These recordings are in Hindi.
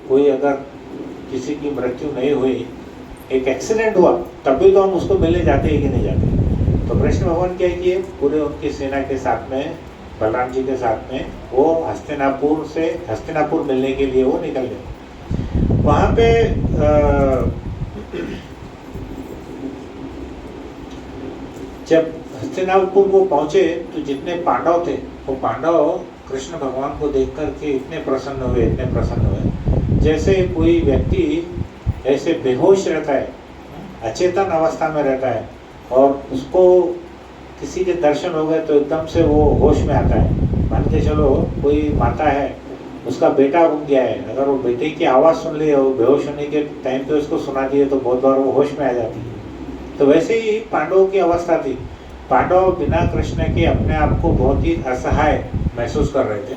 कोई अगर किसी की मृत्यु नहीं हुई, एक एक्सीडेंट हुआ, तब भी तो हम उसको मिलने जाते हैं कि नहीं जाते। तो कृष्ण भगवान क्या किए, पूरे उनकी सेना के साथ में, बलराम जी के साथ में वो हस्तिनापुर मिलने के लिए वो निकल गए। वहाँ पे जब हस्तिनापुर वो पहुँचे तो जितने पांडव थे, वो पांडव कृष्ण भगवान को देख कर के इतने प्रसन्न हुए, जैसे कोई व्यक्ति ऐसे बेहोश रहता है, अचेतन अवस्था में रहता है, और उसको किसी के दर्शन हो गए तो एकदम से वो होश में आता है। मान के चलो कोई माता है, उसका बेटा गुम गया है, अगर वो बेटे की आवाज़ सुन ली, वो बेहोश होने के टाइम पे उसको सुना दिए तो बहुत बार वो होश में आ जाती है। तो वैसे ही पांडवों की अवस्था थी। पांडव बिना कृष्ण के अपने आप को बहुत ही असहाय महसूस कर रहे थे।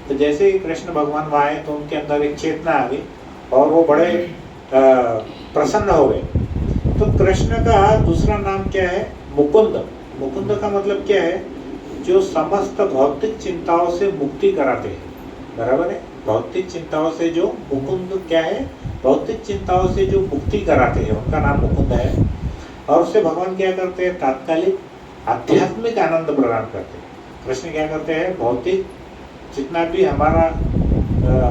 तो जैसे ही कृष्ण भगवान वहाँ आए तो उनके अंदर एक चेतना आ गई और वो बड़े प्रसन्न हो गए। तो कृष्ण का दूसरा नाम क्या है, मुकुंद। मुकुंद का मतलब क्या है, जो समस्त भौतिक चिंताओं से मुक्ति कराते हैं, बराबर है। भौतिक चिंताओं से जो मुकुंद क्या है, भौतिक चिंताओं से जो मुक्ति कराते हैं, उनका नाम मुकुंद है। और उससे भगवान क्या करते हैं, तात्कालिक आध्यात्मिक आनंद प्रदान करते हैं। कृष्ण क्या करते हैं, भौतिक जितना भी हमारा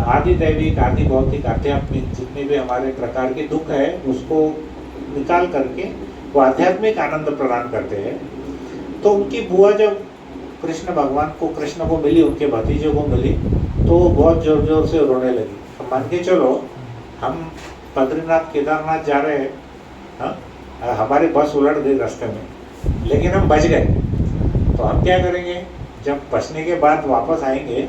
आदि दैविक, आदि भौतिक, आध्यात्मिक जितने भी हमारे प्रकार के दुख है, उसको निकाल करके वो आध्यात्मिक आनंद प्रदान करते हैं। तो उनकी बुआ जब कृष्ण को मिली, उनके भतीजे को मिली, तो वो बहुत जोर जोर से रोने लगी। तो मान के चलो हम बद्रीनाथ केदारनाथ जा रहे हैं, हाँ, हमारी बस उलट गई रास्ते में, लेकिन हम बच गए। तो हम क्या करेंगे, जब बचने के बाद वापस आएंगे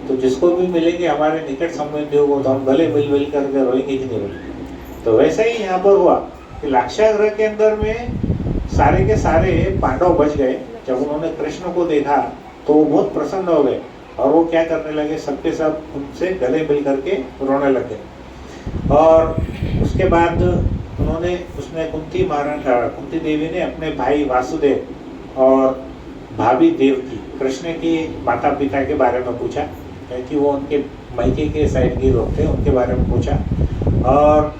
तो जिसको भी मिलेंगे हमारे निकट संबंधी हो, तो हम गले मिल करके रोएंगे कि नहीं रोएंगे। तो वैसा ही यहाँ पर हुआ कि लाक्षागृह के अंदर में सारे के सारे पांडव बच गए। जब उन्होंने कृष्ण को देखा तो वो बहुत प्रसन्न हो गए और वो क्या करने लगे, सबके सब उनसे गले मिल करके रोने लगे। और उसके बाद कुंती देवी ने अपने भाई वासुदेव और भाभी देवकी, कृष्ण की माता पिता के बारे में पूछा, क्योंकि वो उनके मायके के साइड के लोग थे, उनके बारे में पूछा। और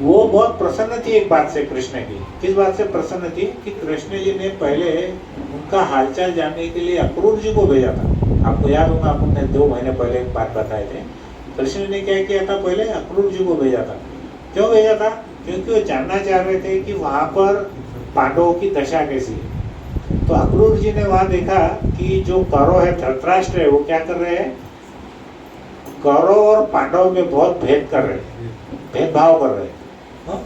वो बहुत प्रसन्न थी एक बात से कृष्ण की। किस बात से प्रसन्न थी कि कृष्ण जी ने पहले उनका हालचाल जानने के लिए अक्रूर जी को भेजा था। आपको याद होगा, आपने 2 महीने पहले एक बात बताए थे। कृष्ण ने क्या किया था, पहले अक्रूर जी को भेजा था। क्यों भेजा था, क्योंकि वो जानना चाह रहे थे कि वहाँ पर पांडवों की दशा कैसी है। तो अक्रूर जी ने वहाँ देखा कि जो कौरव है, धृतराष्ट्र है, वो क्या कर रहे हैं, कौरव और पांडव में बहुत भेदभाव कर रहे हैं।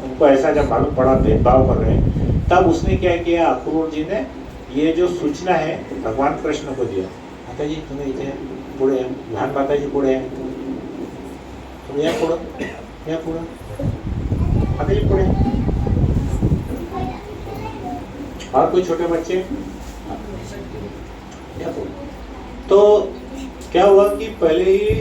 उनको ऐसा जब मालूम पड़ा भेदभाव कर रहे हैं, तब उसने क्या किया, अक्रूर जी ने ये जो सूचना है भगवान कृष्ण को दिया। माता जी तुम्हें इथे पुढे, लहान माता जी पुढे, तुम या पुढे माता जी पुढे, और कोई छोटे बच्चे या पुढे। तो क्या हुआ कि पहले ही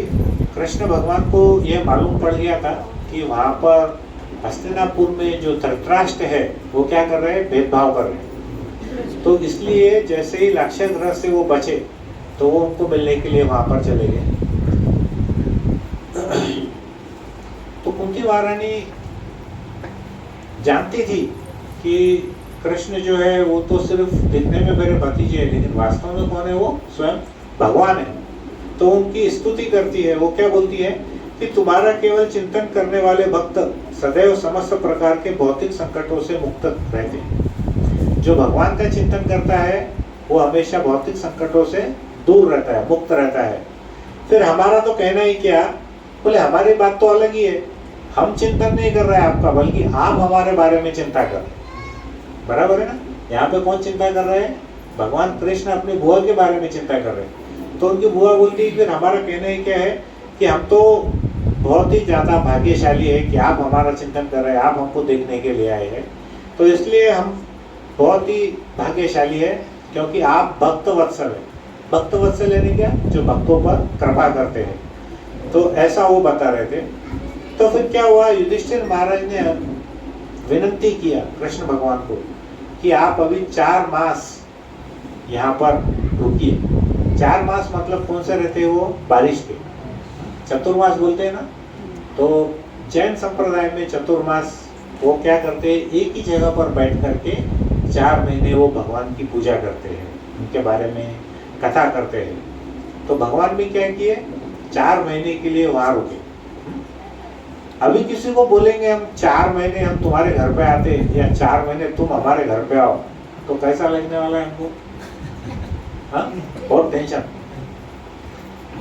कृष्ण भगवान को यह मालूम पड़ गया था कि वहाँ पर हस्तिनापुर में जो धृतराष्ट्र है वो क्या कर रहे हैं, भेदभाव कर रहे हैं। तो इसलिए जैसे ही लाक्षागृह से वो बचे तो वो उनको मिलने के लिए वहां पर चले गए। तो कुंती महारानी जानती थी कि कृष्ण जो है वो तो सिर्फ दिखने में मेरे भतीजे है, लेकिन वास्तव में कौन है, वो स्वयं भगवान है। तो उनकी स्तुति करती है। वो क्या बोलती है कि तुम्हारा केवल चिंतन करने वाले भक्त सदैव समस्त प्रकार के भौतिक संकटों से मुक्त रहते हैं। जो भगवान का चिंतन करता है वो हमेशा भौतिक संकटों से दूर रहता है, मुक्त रहता है। फिर हमारा तो कहना ही क्या, बोले हमारी बात तो अलग ही है, हम चिंतन नहीं कर रहे हैं आपका, बल्कि आप हमारे बारे में चिंता कर रहे हैं। बराबर है ना। यहाँ पे कौन चिंता कर रहे हैं, भगवान कृष्ण अपनी बुआ के बारे में चिंता कर रहे हैं। तो उनकी बुआ बोलती है फिर हमारा कहना ही क्या है कि हम तो बहुत ही ज़्यादा भाग्यशाली है कि आप हमारा चिंतन कर रहे हैं, आप हमको देखने के लिए आए हैं। तो इसलिए हम बहुत ही भाग्यशाली है क्योंकि आप भक्त वत्सल है। भक्त वत्सल यानी क्या, जो भक्तों पर कृपा करते हैं। तो ऐसा वो बता रहे थे। तो फिर क्या हुआ, युधिष्ठिर महाराज ने विनती किया कृष्ण भगवान को कि आप अभी 4 मास यहाँ पर रुकिए। 4 मास मतलब कौन से रहते हैं वो, बारिश के। चतुर्मास बोलते हैं ना, तो जैन संप्रदाय में चतुर्मास वो क्या करते हैं, एक ही जगह पर बैठ करके 4 महीने वो भगवान की पूजा करते हैं, उनके बारे में कथा करते हैं। तो भगवान भी क्या किए, 4 महीने के लिए वहाँ रुके। अभी किसी को बोलेंगे हम 4 महीने हम तुम्हारे घर पे आते या 4 महीने तुम हमारे घर पे आओ, तो कैसा लगने वाला है हमको? हाँ, बहुत टेंशन।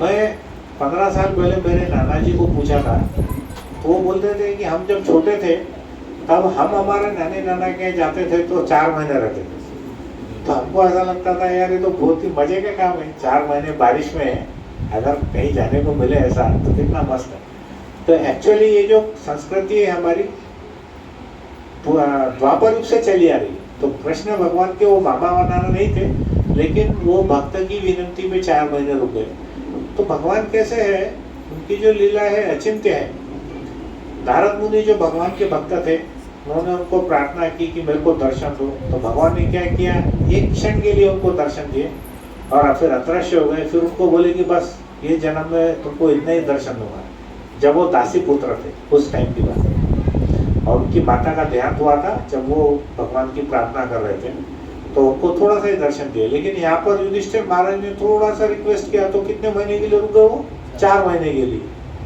मैं 15 साल पहले मेरे नाना जी को पूछा था, तो वो बोलते थे कि हम जब छोटे थे तब हम हमारे नानी नाना के जाते थे तो 4 महीने रहते थे। तो हमको ऐसा लगता था यार ये तो बहुत ही मजे का काम है, 4 महीने बारिश में अगर कहीं जाने को मिले ऐसा तो कितना मस्त है। तो एक्चुअली ये जो संस्कृति है हमारी द्वापर युग से चली आ रही। तो कृष्ण भगवान के वो मामा नाना नहीं थे, लेकिन वो भक्त की विनंती में 4 महीने रुक गए। तो भगवान कैसे है, उनकी जो लीला है अचिंत्य है। नारद मुनि जो भगवान के भक्त थे, उन्होंने उनको प्रार्थना की कि मेरे को दर्शन दो। तो भगवान ने क्या किया, एक क्षण के लिए उनको दर्शन दिए और फिर अदृश्य हो गए। फिर उनको बोले कि बस ये जन्म में तुमको इतना ही दर्शन दूंगा। जब वो दासी पुत्र थे उस टाइम की बात है, और उनकी माता का देहांत हुआ था जब वो भगवान की प्रार्थना कर रहे थे, तो उनको थोड़ा सा ही दर्शन दिए। लेकिन यहाँ पर युधिष्ठिर महाराज ने थोड़ा सा रिक्वेस्ट किया, तो कितने महीने के लिए रुक गए वो, 4 महीने के लिए,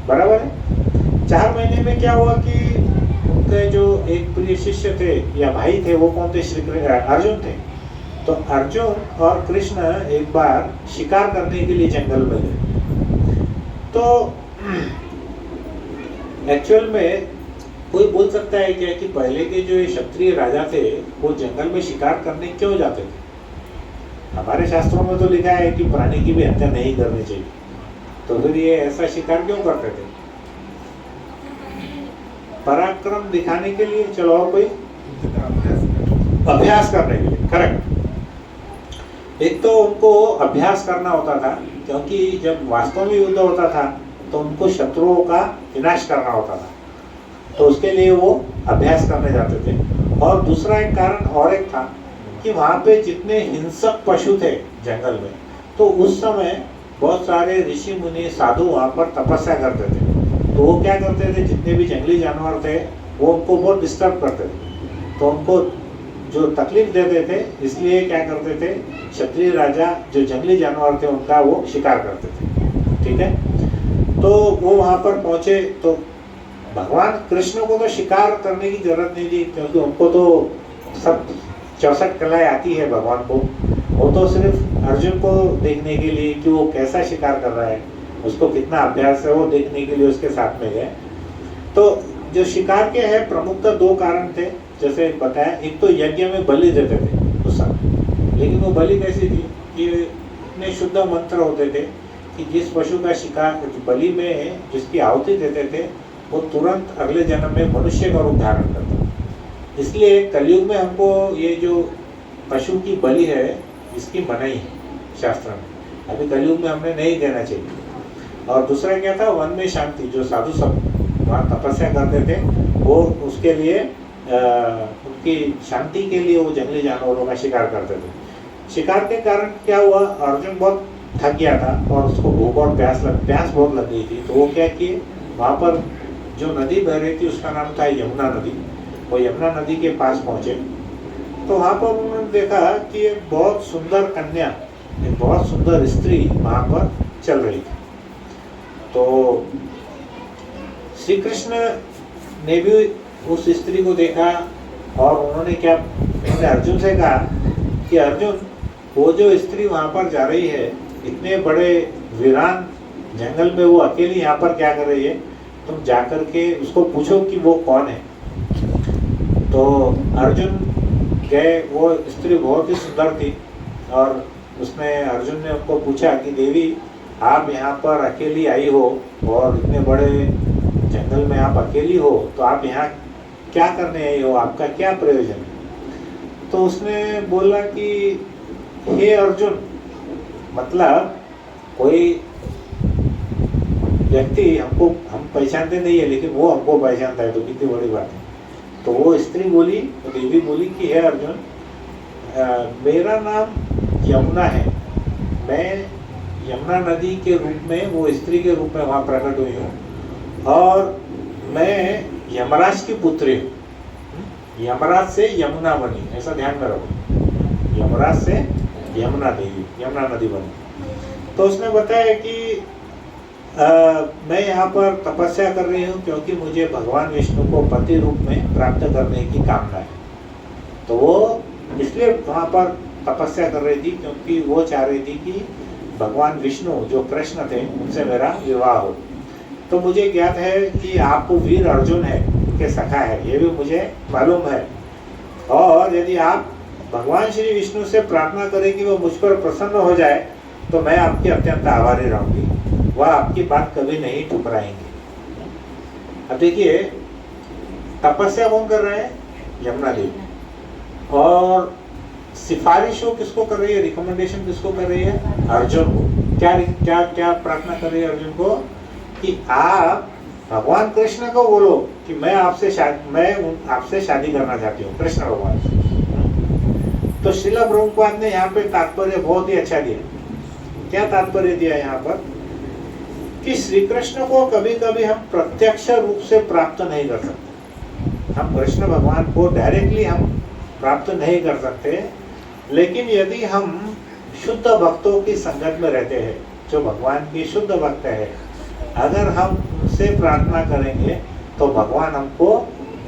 बराबर है। 4 महीने में क्या हुआ कि उनके जो एक प्रिय शिष्य थे या भाई थे, वो कौन थे, श्री अर्जुन थे। तो अर्जुन और कृष्ण एक बार शिकार करने के लिए जंगल में गए। तो एक्चुअल में कोई बोल सकता है क्या कि पहले के जो क्षत्रिय राजा थे वो जंगल में शिकार करने क्यों जाते थे? हमारे शास्त्रों में तो लिखा है कि प्राणी की भी हत्या नहीं करनी चाहिए, तो फिर ये ऐसा शिकार क्यों करते थे? पराक्रम दिखाने के लिए, चलो और कोई, अभ्यास करने के लिए, करेक्ट। एक तो उनको अभ्यास करना होता था, क्योंकि जब वास्तव में युद्ध होता था तो उनको शत्रुओं का विनाश करना होता था, तो उसके लिए वो अभ्यास करने जाते थे। और दूसरा एक कारण और एक था कि वहाँ पे जितने हिंसक पशु थे जंगल में, तो उस समय बहुत सारे ऋषि मुनि साधु वहाँ पर तपस्या करते थे। तो वो क्या करते थे, जितने भी जंगली जानवर थे वो उनको बहुत डिस्टर्ब करते थे, तो उनको जो तकलीफ देते थे, इसलिए क्या करते थे, क्षत्रिय राजा जो जंगली जानवर थे उनका वो शिकार करते थे। ठीक है, तो वो वहाँ पर पहुँचे तो भगवान कृष्ण को तो शिकार करने की जरूरत नहीं थी, क्योंकि उनको तो सब 64 कलाएं आती है भगवान को। वो तो सिर्फ अर्जुन को देखने के लिए कि वो कैसा शिकार कर रहा है, उसको कितना अभ्यास है, वो देखने के लिए उसके साथ में गए। तो जो शिकार के हैं प्रमुखतः 2 कारण थे, जैसे बताया। एक तो यज्ञ में बलि देते थे उस समय, लेकिन वो बलि कैसी थी कि इतने शुद्ध मंत्र होते थे कि जिस पशु का शिकार बलि में जिसकी आहुति देते थे वो तुरंत अगले जन्म में मनुष्य का रूप धारण करता। इसलिए कलयुग में हमको ये जो पशु की बलि है इसकी मनाही है शास्त्र में। अभी कलयुग में हमने नहीं देना चाहिए। और दूसरा क्या था, वन में शांति, जो साधु सब वहाँ तपस्या करते थे वो उसके लिए उनकी शांति के लिए वो जंगली जानवरों का शिकार करते थे। शिकार के कारण क्या हुआ, अर्जुन बहुत थक गया था और उसको भूख और प्यास बहुत लग गई थी। तो वो क्या किए, वहाँ पर जो नदी बह रही थी उसका नाम था यमुना नदी। वो यमुना नदी के पास पहुँचे तो वहाँ पर उन्होंने देखा कि एक बहुत सुंदर कन्या, एक बहुत सुंदर स्त्री वहाँ पर चल रही थी। तो श्री कृष्ण ने भी उस स्त्री को देखा और उन्होंने अर्जुन से कहा कि अर्जुन, वो जो स्त्री वहाँ पर जा रही है, इतने बड़े वीरान जंगल में वो अकेली यहाँ पर क्या कर रही है, तुम जाकर के उसको पूछो कि वो कौन है। तो अर्जुन गए, वो स्त्री बहुत ही सुंदर थी और उसने अर्जुन ने उनको पूछा कि देवी, आप यहाँ पर अकेली आई हो और इतने बड़े जंगल में आप अकेली हो, तो आप यहाँ क्या करने आई हो, आपका क्या प्रयोजन है? तो उसने बोला कि हे अर्जुन, मतलब कोई व्यक्ति हम पहचानते नहीं है लेकिन वो हमको पहचानता है, तो कितनी बड़ी बात है। तो वो स्त्री बोली, तो देवी बोली कि हे अर्जुन, मेरा नाम यमुना है, मैं यमुना नदी के रूप में, वो स्त्री के रूप में वहाँ प्रकट हुई हूँ और मैं यमराज की पुत्री हूँ। यमराज से यमुना बनी, ऐसा ध्यान में रखो। यमराज से यमुना देवी, यमुना नदी बनी। तो उसने बताया कि मैं यहाँ पर तपस्या कर रही हूँ क्योंकि मुझे भगवान विष्णु को पति रूप में प्राप्त करने की कामना है। तो वो इसलिए वहाँ पर तपस्या कर रही थी क्योंकि वो चाह रही थी कि भगवान विष्णु जो कृष्ण थे उनसे मेरा विवाह हो। तो मुझे ज्ञात है कि आपको वीर अर्जुन है, उनके सखा है, ये भी मुझे मालूम है। और यदि आप भगवान श्री विष्णु से प्रार्थना करें कि वो मुझ पर प्रसन्न हो जाए तो मैं आपकी अत्यंत आभारी रहूंगी, वह आपकी बात कभी नहीं ठुकराएंगे। अब देखिए तपस्या कौन कर रहा है? यमुना देवी। और सिफारिश वो किसको कर रही है? रिकमेंडेशन किसको कर रही है? अर्जुन को। क्या क्या क्या प्रार्थना कर रही है अर्जुन को? कि आप भगवान कृष्ण को बोलो कि मैं आपसे शादी करना चाहती हूँ, कृष्ण भगवान से। तो श्रील प्रभुपाद ने यहाँ पे तात्पर्य बहुत ही अच्छा दिया। क्या तात्पर्य दिया यहाँ पर? कि श्री कृष्ण को कभी कभी हम प्रत्यक्ष रूप से प्राप्त नहीं कर सकते। हम कृष्ण भगवान को डायरेक्टली हम प्राप्त नहीं कर सकते, लेकिन यदि हम शुद्ध भक्तों की संगत में रहते हैं, जो भगवान की शुद्ध भक्त है, अगर हम उनसे प्रार्थना करेंगे तो भगवान हमको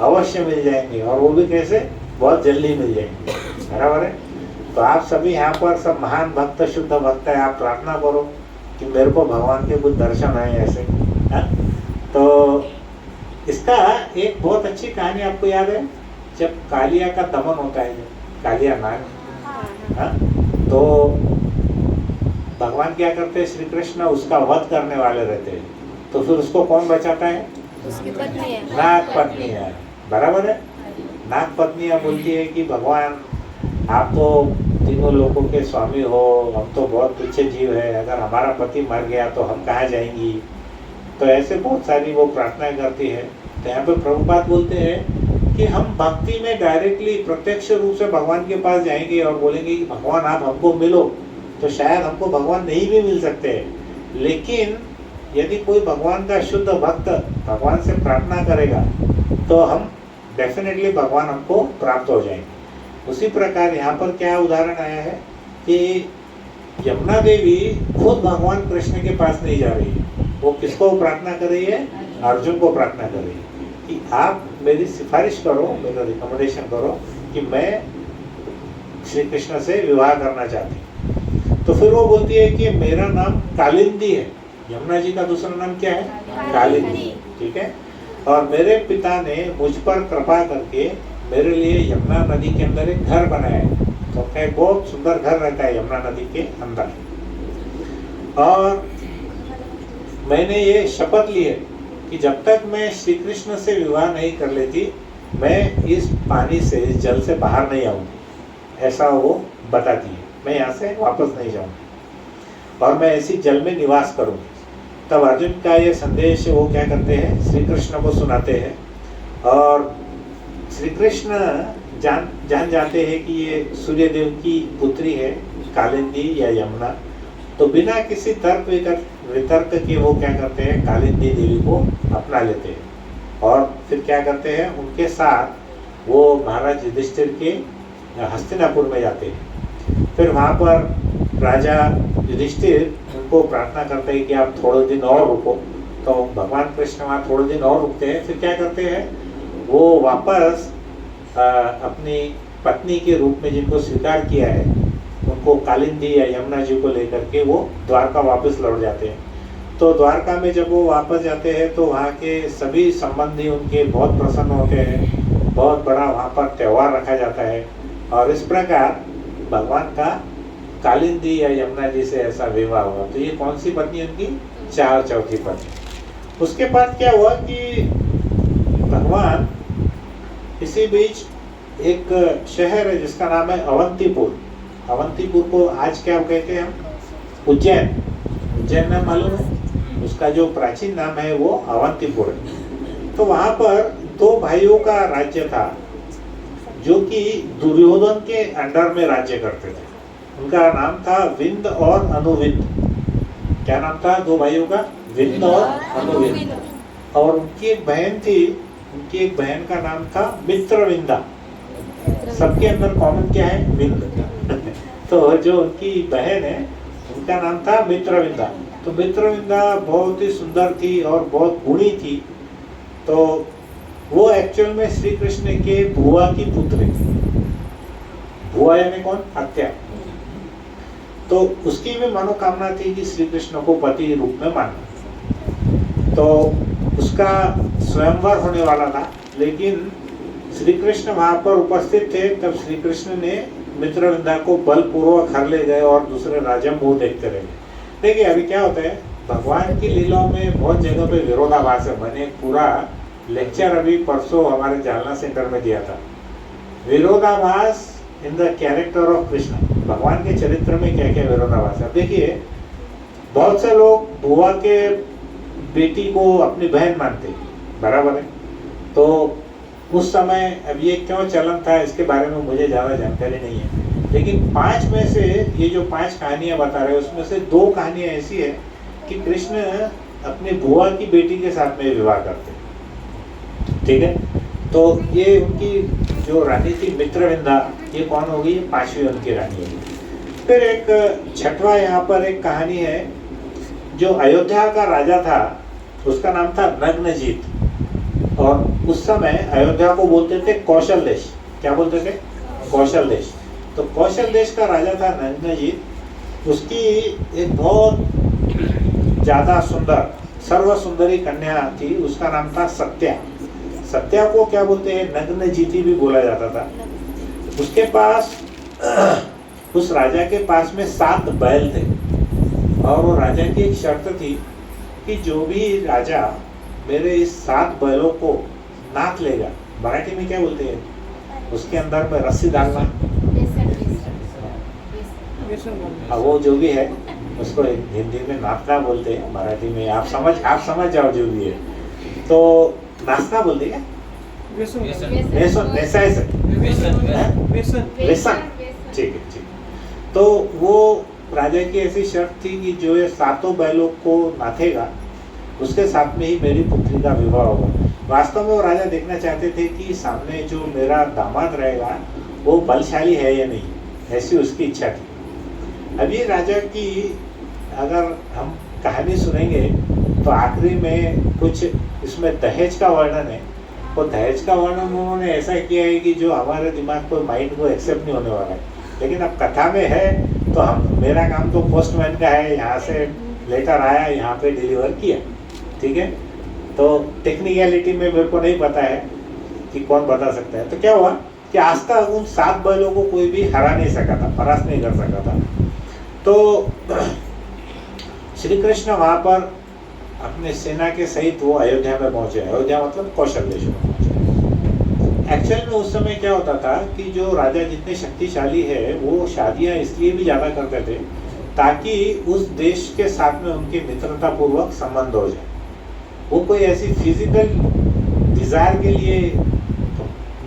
अवश्य मिल जाएंगे। और वो भी कैसे? बहुत जल्दी मिल जाएंगे। बराबर है? तो आप सभी यहाँ पर सब महान भक्त, शुद्ध भक्त है, आप प्रार्थना करो कि मेरे को भगवान के कुछ दर्शन आए ऐसे। तो इसका एक बहुत अच्छी कहानी आपको याद है, जब कालिया का दमन होता है, कालिया नाग, तो भगवान क्या करते हैं? श्री कृष्ण उसका वध करने वाले रहते हैं। तो फिर उसको कौन बचाता है? उसकी पत्नी है, नाग पत्नी है। बराबर है? नाग पत्नी बोलती है कि भगवान आप तो तीनों लोगों के स्वामी हो, हम तो बहुत तुच्छ जीव है, अगर हमारा पति मर गया तो हम कहाँ जाएंगी? तो ऐसे बहुत सारी वो प्रार्थना करती है। तो यहाँ पे प्रभुपाद बोलते हैं कि हम भक्ति में डायरेक्टली प्रत्यक्ष रूप से भगवान के पास जाएंगे और बोलेंगे कि भगवान आप हमको मिलो, तो शायद हमको भगवान नहीं भी मिल सकते हैं। लेकिन यदि कोई भगवान का शुद्ध भक्त भगवान से प्रार्थना करेगा तो हम डेफिनेटली भगवान हमको प्राप्त हो जाएंगे। उसी प्रकार यहाँ पर क्या उदाहरण आया है कि यमुना देवी खुद भगवान कृष्ण के पास नहीं जा रही है, वो किसको प्रार्थना कर रही है? अर्जुन को प्रार्थना कर रही है कि आप मेरी सिफारिश करो, मेरा रिकमेंडेशन करो कि मैं श्री कृष्ण से विवाह करना चाहती हूँ। तो फिर वो बोलती है कि मेरा नाम कालिंदी है। यमुना जी का दूसरा नाम क्या है? कालिंदी। ठीक है? और मेरे पिता ने मुझ पर कृपा करके मेरे लिए यमुना नदी के अंदर एक घर बनाया है। तो क्या बहुत सुंदर घर रहता है यमुना नदी के अंदर। और मैंने ये शपथ ली है कि जब तक मैं श्री कृष्ण से विवाह नहीं कर लेती, मैं इस पानी से, इस जल से बाहर नहीं आऊँगी। ऐसा वो बताती है, मैं यहाँ से वापस नहीं जाऊँगी और मैं ऐसी जल में निवास करूँगी। तब अर्जुन का ये संदेश वो क्या करते हैं? श्री कृष्ण को सुनाते हैं। और श्री कृष्ण जान जाते हैं कि ये सूर्यदेव की पुत्री है कालिंदी या यमुना। तो बिना किसी तर्क वितर्क के वो क्या करते हैं? कालिंदी देवी को अपना लेते हैं और फिर क्या करते हैं? उनके साथ वो महाराज युधिष्ठिर के हस्तिनापुर में जाते हैं। फिर वहाँ पर राजा युधिष्ठिर उनको प्रार्थना करते हैं कि आप थोड़े दिन और रुको। तो भगवान कृष्ण वहाँ थोड़े दिन और रुकते हैं। फिर क्या करते हैं? वो वापस अपनी पत्नी के रूप में जिनको स्वीकार किया है, उनको कालिंदी या यमुना जी को लेकर के वो द्वारका वापस लौट जाते हैं। तो द्वारका में जब वो वापस जाते हैं तो वहाँ के सभी संबंधी उनके बहुत प्रसन्न होते हैं। बहुत बड़ा वहाँ पर त्यौहार रखा जाता है और इस प्रकार भगवान का कालिंदी या यमुना जी से ऐसा विवाह हुआ। तो ये कौन सी पत्नी उनकी? चौथी पत्नी। उसके बाद क्या हुआ कि भगवान इसी बीच एक शहर है जिसका नाम है अवंतीपुर। अवंतीपुर को आज क्या कहते हैं हम? उज्जैन। उज्जैन नाम मालूम है? उसका जो प्राचीन नाम है वो अवंतीपुर है। तो वहाँ पर दो भाइयों का राज्य था जो कि दुर्योधन के अंडर में राज्य करते थे। उनका नाम था विंद और अनुविंद। क्या नाम था दो भाइयों का? विंद और अनुविंद। और उनकी एक बहन थी, उनकी एक बहन का नाम था मित्रविंदा। सबके अंदर कॉमन क्या है? विंद। तो जो उनकी बहन है उनका नाम था मित्रविंदा। तो मित्रविंदा बहुत ही सुंदर थी और बहुत गुणी थी। तो वो एक्चुअल में श्री कृष्ण के बुआ की पुत्री थी। बुआ यानी कौन? हत्या। तो उसकी भी मनोकामना थी कि श्री कृष्ण को पति रूप में मानना। तो उसका स्वयंवर होने वाला था, लेकिन श्री कृष्ण वहां पर उपस्थित थे। तब श्री कृष्ण ने मित्रविंदा को बलपूर्वक हर ले गए और दूसरे राजा मुंह देखते रहे। देखिए अभी क्या होता है, भगवान की लीलाओं में बहुत जगह पे विरोधाभास है। मैंने एक पूरा लेक्चर अभी परसों हमारे जालना सेंटर में दिया था, विरोधाभास in the character of Krishna. भगवान के चरित्र में क्या क्या विरोधाभास है। देखिए बहुत से लोग बुआ के बेटी को अपनी बहन मानते, बराबर है। तो उस समय अब ये क्यों चलन था इसके बारे में मुझे ज़्यादा जानकारी नहीं है, लेकिन 5 में से ये जो 5 कहानियां बता रहे हैं उसमें से 2 कहानियां ऐसी है कि कृष्ण अपनी बुआ की बेटी के साथ में विवाह करते, ठीक है। तो ये उनकी जो रानी थी मित्रविंदा, ये कौन होगी? 5वीं उनकी रानी होगी। फिर एक छठवा यहाँ पर एक कहानी है, जो अयोध्या का राजा था उसका नाम था नग्नजीत। और उस समय अयोध्या को बोलते थे कौशल देश। क्या बोलते थे? कौशल देश। तो कौशल देश का राजा था नग्नजीत। उसकी एक बहुत ज़्यादा सुंदर सर्व सुंदरी कन्या थी, उसका नाम था सत्या। सत्या को क्या बोलते हैं? नग्नजीती भी बोला जाता था। उसके पास उस राजा के पास में 7 बैल थे और वो राजा की एक शर्त थी कि जो भी राजा मेरे इस 7 बैलों को नाथ लेगा, मराठी में क्या बोलते हैं उसके अंदर में रस्सी डालना, वो जो भी है उसको हिंदी में नाचना बोलते हैं, मराठी में आप समझ जाओ जो भी है। तो नाचना बोलते हैं, ठीक है। तो वो राजा की ऐसी शर्त थी कि जो ये 7 बैलों को नाथेगा उसके साथ में ही मेरी पुत्री का विवाह होगा। वास्तव में वो राजा देखना चाहते थे कि सामने जो मेरा दामाद रहेगा वो बलशाली है या नहीं, ऐसी उसकी इच्छा थी। अभी राजा की अगर हम कहानी सुनेंगे तो आखिरी में कुछ इसमें दहेज का वर्णन है। वो दहेज का वर्णन उन्होंने ऐसा किया है कि जो हमारे दिमाग को माइंड को एक्सेप्ट नहीं होने वाला है, लेकिन अब कथा में है तो मेरा काम तो पोस्टमैन का है, यहाँ से लेटर आया यहाँ पे डिलीवर किया, ठीक है। तो टेक्निकलिटी में मेरे को नहीं पता है कि कौन बता सकता है। तो क्या हुआ कि आज तक उन 7 बैलों को कोई भी हरा नहीं सका था, परास्त नहीं कर सका था। तो श्री कृष्ण वहाँ पर अपने सेना के सहित वो अयोध्या में पहुंचे। अयोध्या मतलब कौशल देश में पहुंचे। एक्चुअल में उस समय क्या होता था कि जो राजा जितने शक्तिशाली है वो शादियां इसलिए भी ज़्यादा करते थे ताकि उस देश के साथ में उनकी मित्रता पूर्वक संबंध हो जाए। वो कोई ऐसी फिजिकल डिजायर के लिए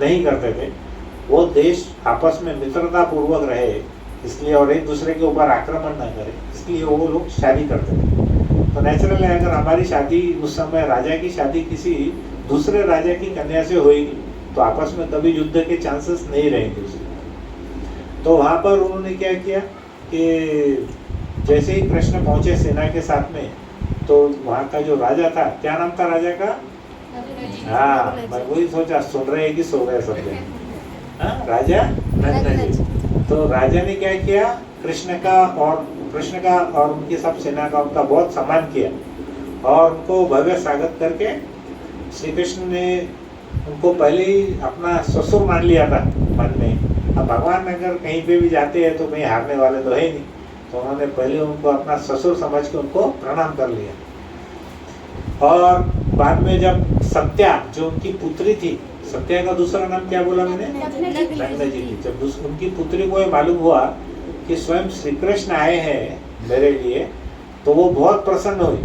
नहीं करते थे, वो देश आपस में मित्रता पूर्वक रहे इसलिए और एक दूसरे के ऊपर आक्रमण न करे इसलिए वो लोग शादी करते थे। तो नेचुरल है, अगर हमारी शादी उस समय राजा की शादी किसी दूसरे राजा की कन्या से होगी तो आपस में कभी युद्ध के चांसेस नहीं रहेंगे उसके। तो वहाँ पर उन्होंने क्या किया कि जैसे ही कृष्ण पहुँचे सेना के साथ में, तो वहाँ का जो राजा था, क्या नाम था राजा का? हाँ, मैं वही सोचा सुन रहे कि सो गए सब। हाँ, राजा नग्नजीत। तो राजा ने क्या किया, कृष्ण का और उनकी सब सेना का उनका बहुत सम्मान किया और उनको भव्य स्वागत करके श्री कृष्ण ने उनको पहले ही अपना ससुर मान लिया था मन में। अब भगवान अगर कहीं पे भी जाते हैं तो कहीं हारने वाले तो है नहीं, तो उन्होंने पहले उनको अपना ससुर समझ के उनको प्रणाम कर लिया। और बाद में जब सत्या जो उनकी पुत्री थी, सत्या का दूसरा नाम क्या बोला मैंने? नग्नजीती। जब उनकी पुत्री को ये मालूम हुआ कि स्वयं श्री कृष्ण आए हैं मेरे लिए, तो वो बहुत प्रसन्न हुई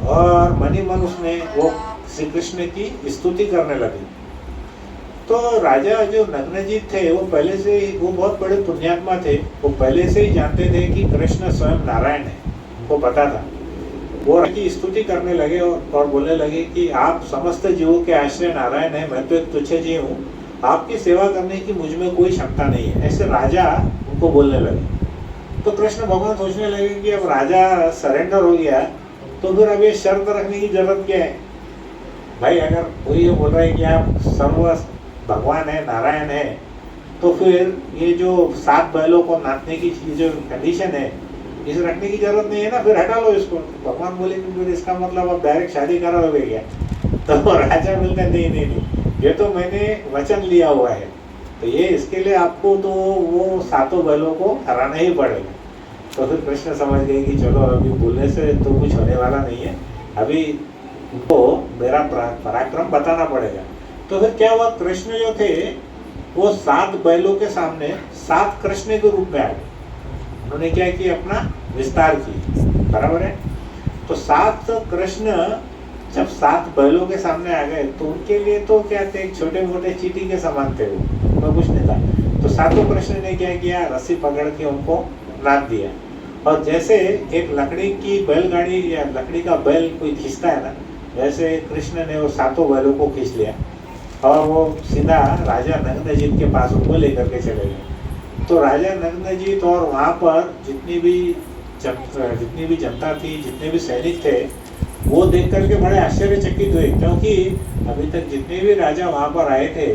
और मनी मन उसने वो श्री कृष्ण की स्तुति करने लगी। तो राजा जो नग्नजीत थे वो पहले से ही वो बहुत बड़े पुण्यात्मा थे, वो पहले से ही जानते थे कि कृष्ण स्वयं नारायण है, उनको पता था। वो की स्तुति करने लगे और बोलने लगे कि आप समस्त जीवों के आश्रय नारायण है, मैं तो एक तुच्छ जीव हूँ, आपकी सेवा करने की मुझ में कोई क्षमता नहीं है, ऐसे राजा उनको बोलने लगे। तो कृष्ण भगवान सोचने लगे कि अब राजा सरेंडर हो गया तो फिर अब ये शर्त रखने की जरूरत क्या है भाई। अगर कोई ये बोल रहा है कि आप सर्व भगवान है, नारायण है, तो फिर ये जो 7 बैलों को नाचने की जो कंडीशन है, इसे रखने की जरूरत नहीं है ना, फिर हटा लो इसको। भगवान बोले कि फिर इसका मतलब अब डायरेक्ट शादी कराओगे क्या? तो राजा बोलता नहीं नहीं नहीं, ये तो मैंने वचन लिया हुआ है, तो ये इसके लिए आपको तो वो 7 बैलों को हराना ही पड़ेगा। तो फिर कृष्ण समझ गए कि चलो अभी बोलने से तो कुछ होने वाला नहीं है, अभी उनको मेरा पराक्रम बताना पड़ेगा। तो फिर क्या हुआ, कृष्ण जो थे वो 7 बैलों के सामने 7 कृष्ण के रूप में आ गए। उन्होंने क्या किया, अपना विस्तार की, बराबर है। तो 7 कृष्ण जब 7 बैलों के सामने आ गए तो उनके लिए तो क्या थे, एक छोटे मोटे चींटी के समान थे, वो कुछ नहीं था। तो 7 कृष्ण ने क्या किया, रस्सी पकड़ के उनको नाद दिया। और जैसे एक लकड़ी की बैलगाड़ी या लकड़ी का बैल कोई खींचता है ना, वैसे कृष्ण ने वो 7 बैलों को खींच लिया और वो सीधा राजा नग्नजीत के पास उनको लेकर के चले गए। तो राजा नग्नजीत और वहाँ पर जितनी भी जनता थी, जितने भी सैनिक थे, वो देख करके बड़े आश्चर्यचकित हुए, क्योंकि अभी तक जितने भी राजा वहाँ पर आए थे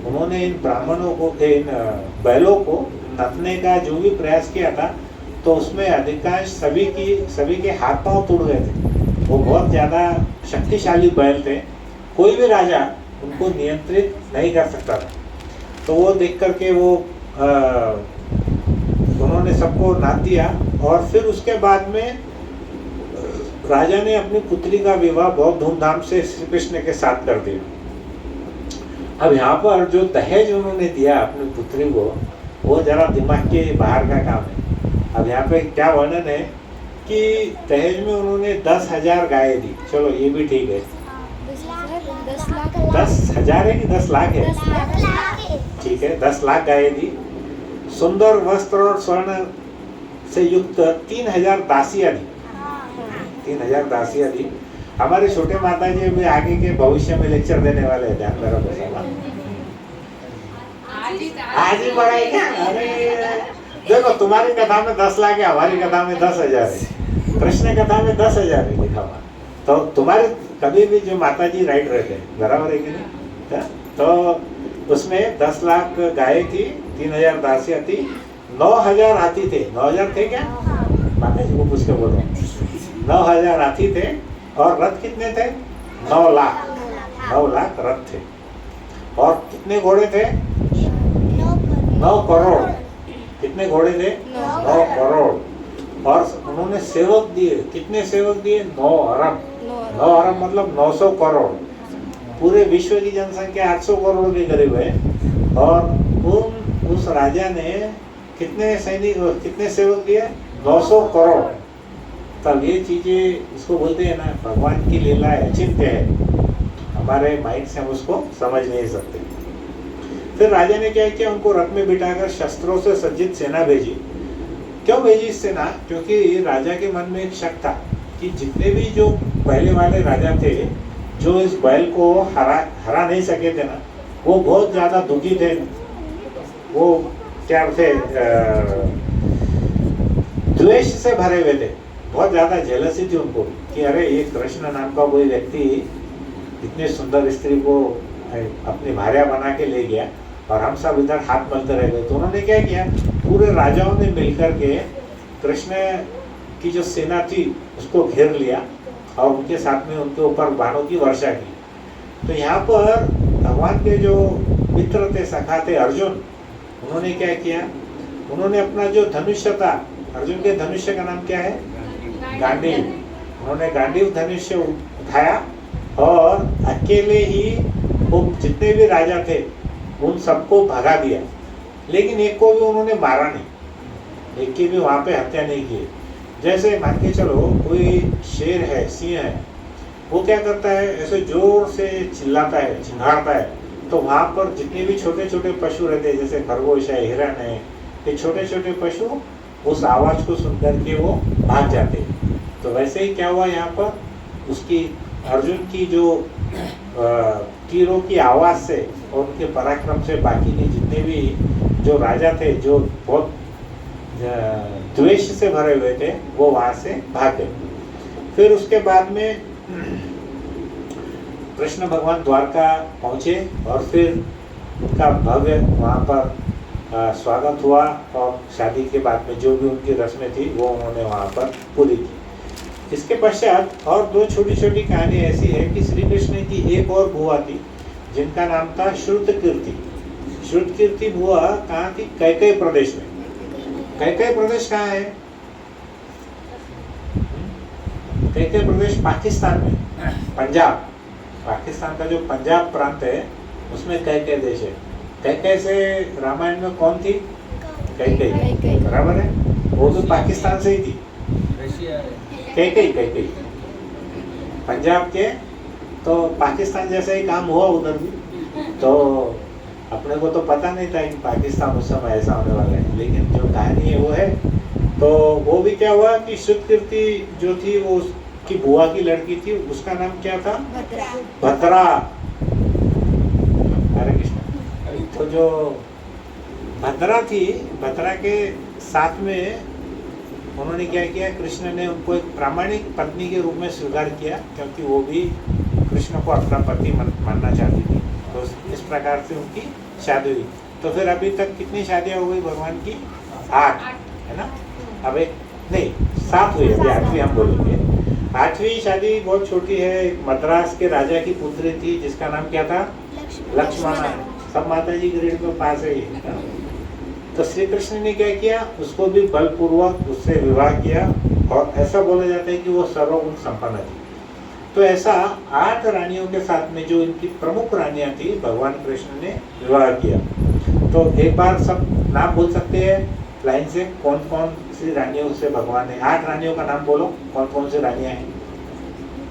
उन्होंने इन ब्राह्मणों को, इन बैलों को नपने का जो भी प्रयास किया था, तो उसमें अधिकांश सभी के हाथ पांव टूट गए थे। वो बहुत ज़्यादा शक्तिशाली बैल थे, कोई भी राजा उनको नियंत्रित नहीं कर सकता था। तो वो देख करके वो उन्होंने सबको नाद दिया। और फिर उसके बाद में राजा ने अपनी पुत्री का विवाह बहुत धूमधाम से श्री कृष्ण के साथ कर दिया। अब यहाँ पर जो दहेज उन्होंने दिया अपनी पुत्री को, वो जरा दिमाग के बाहर का काम है। अब यहाँ पे क्या वर्णन है कि दहेज में उन्होंने 10,000 गायें दी। चलो ये भी ठीक है, 10,000 है कि 10 लाख है, ठीक है, 10 लाख गायें दी। सुंदर वस्त्र और स्वर्ण से युक्त 3,000 दासियां दी, 3,000 दासियां दी। हमारे छोटे माता जी अभी आगे के भविष्य में लेक्चर देने वाले हैं, ध्यान में रखो। आज ही पढ़ाई क्या? अरे देखो, तुम्हारी कथा में 10 लाख है, हमारी कथा में 10,000 है, कृष्ण कथा में 10,000 है लिखा हुआ। तो तुम्हारे कभी भी जो माता जी राइट रहते हैं, बराबर है कि नहीं? तो उसमें 10 लाख गाय थी, 3,000 दासियां थी, 9,000 हाथी थे। 9,000 थे क्या? माता जी को पूछ के बोलो। 9,000 हाथी थे। और रथ कितने थे? 9 लाख। 9 लाख रथ थे। और कितने घोड़े थे? 9 करोड़। कितने घोड़े थे? 9 करोड़। और उन्होंने सेवक दिए, कितने सेवक दिए? 9 अरब। 9 अरब मतलब 900 करोड़। पूरे विश्व की जनसंख्या 800 करोड़ के करीब है। और उस राजा ने कितने सैनिक, कितने सेवक दिए? 900 करोड़। तब ये चीजें, इसको बोलते हैं ना, भगवान की लीला अचिंत्य है, हमारे माइंड से हम उसको समझ नहीं सकते। फिर राजा ने क्या किया, उनको रथ में बिठाकर शस्त्रों से सज्जित सेना भेजी। क्यों भेजी सेना? क्योंकि राजा के मन में एक शक था कि जितने भी जो पहले वाले राजा थे, जो इस बैल को हरा नहीं सके थे ना, वो बहुत ज्यादा दुखी थे। वो क्या थे, द्वेष से भरे हुए थे, बहुत ज्यादा जेलसी थी उनको कि अरे ये कृष्ण नाम का कोई व्यक्ति इतने सुंदर स्त्री को अपनी भार्या बना के ले गया और हम सब इधर हाथ मलते रह गए। तो उन्होंने क्या किया, पूरे राजाओं ने मिलकर के कृष्ण की जो सेना थी उसको घेर लिया और उनके साथ में उनके ऊपर बाणों की वर्षा की। तो यहाँ पर भगवान के जो मित्र थे, सखा थे, अर्जुन, उन्होंने क्या किया, उन्होंने अपना जो धनुष्य था, अर्जुन के धनुष्य का नाम क्या है? गांडीव। उन्होंने गांडीव धनुष्य उठाया और अकेले ही वो जितने भी राजा थे उन सबको भगा दिया, लेकिन एक को भी उन्होंने मारा नहीं, एक की भी वहाँ पे हत्या नहीं की। जैसे मान के चलो कोई शेर है, सिंह है, वो क्या करता है, ऐसे जोर से चिल्लाता है, चिंघाड़ता है, तो वहाँ पर जितने भी छोटे छोटे पशु रहते हैं, जैसे खरगोश है, हिरण है, ये छोटे छोटे पशु उस आवाज को सुनकर के वो भाग जाते हैं। तो वैसे ही क्या हुआ यहाँ पर, उसकी अर्जुन की जो तीरों की आवाज़ से और उनके पराक्रम से बाकी के जितने भी जो राजा थे, जो बहुत द्वेष से भरे हुए थे, वो वहाँ से भागे। फिर उसके बाद में कृष्ण भगवान द्वारका पहुँचे और फिर उनका भव्य वहाँ पर स्वागत हुआ और शादी के बाद में जो भी उनकी रस्में थी वो उन्होंने वहाँ पर पूरी की। इसके पश्चात और दो छोटी छोटी कहानी ऐसी है कि श्री कृष्ण की एक और बुआ थी जिनका नाम था श्रुतकीर्ति। श्रुतकीर्ति बुआ कहाँ थी? कैकेयी प्रदेश में। कैकेयी प्रदेश कहाँ है? कैकेयी प्रदेश पाकिस्तान में, पंजाब, पाकिस्तान का जो पंजाब प्रांत है उसमें कैकेयी देश है। कैकेयी से रामायण में कौन थी? कैकेयी, बराबर है, वो भी पाकिस्तान से ही थी। कैकेयी पंजाब के, तो पाकिस्तान जैसा ही काम हुआ उधर भी। तो अपने को तो पता नहीं था कि पाकिस्तान उस समय ऐसा होने वाला है, लेकिन जो कहानी है वो है। तो वो भी क्या हुआ कि श्रुतकीर्ति जो थी वो उसकी बुआ की लड़की थी, उसका नाम क्या था? भद्रा। हरे कृष्ण। तो जो भद्रा थी, भद्रा के साथ में उन्होंने क्या किया, कृष्ण ने उनको एक प्रामाणिक पत्नी के रूप में स्वीकार किया, क्योंकि वो भी कृष्ण को अपना पति मानना चाहती थी। तो इस प्रकार से उनकी शादी हुई। तो फिर अभी तक कितनी शादियाँ हो गई भगवान की? 8, है ना? अब एक नहीं, 7 हुई, अभी 8वीं हम बोलेंगे। 8वीं शादी बहुत छोटी है। मद्रास के राजा की पुत्री थी जिसका नाम क्या था? लक्ष्मणा। सब माता जी ग्रेड में पास है। तो श्री कृष्ण ने क्या किया, उसको भी बलपूर्वक उससे विवाह किया और ऐसा बोला जाता है कि वो सर्वगुण संपन्न थी। तो ऐसा 8 रानियों के साथ में जो इनकी प्रमुख रानियां थी, भगवान कृष्ण ने विवाह किया। तो एक बार सब नाम बोल सकते हैं लाइन से, कौन कौन सी रानियों से भगवान ने? 8 रानियों का नाम बोलो, कौन कौन सी रानियां हैं?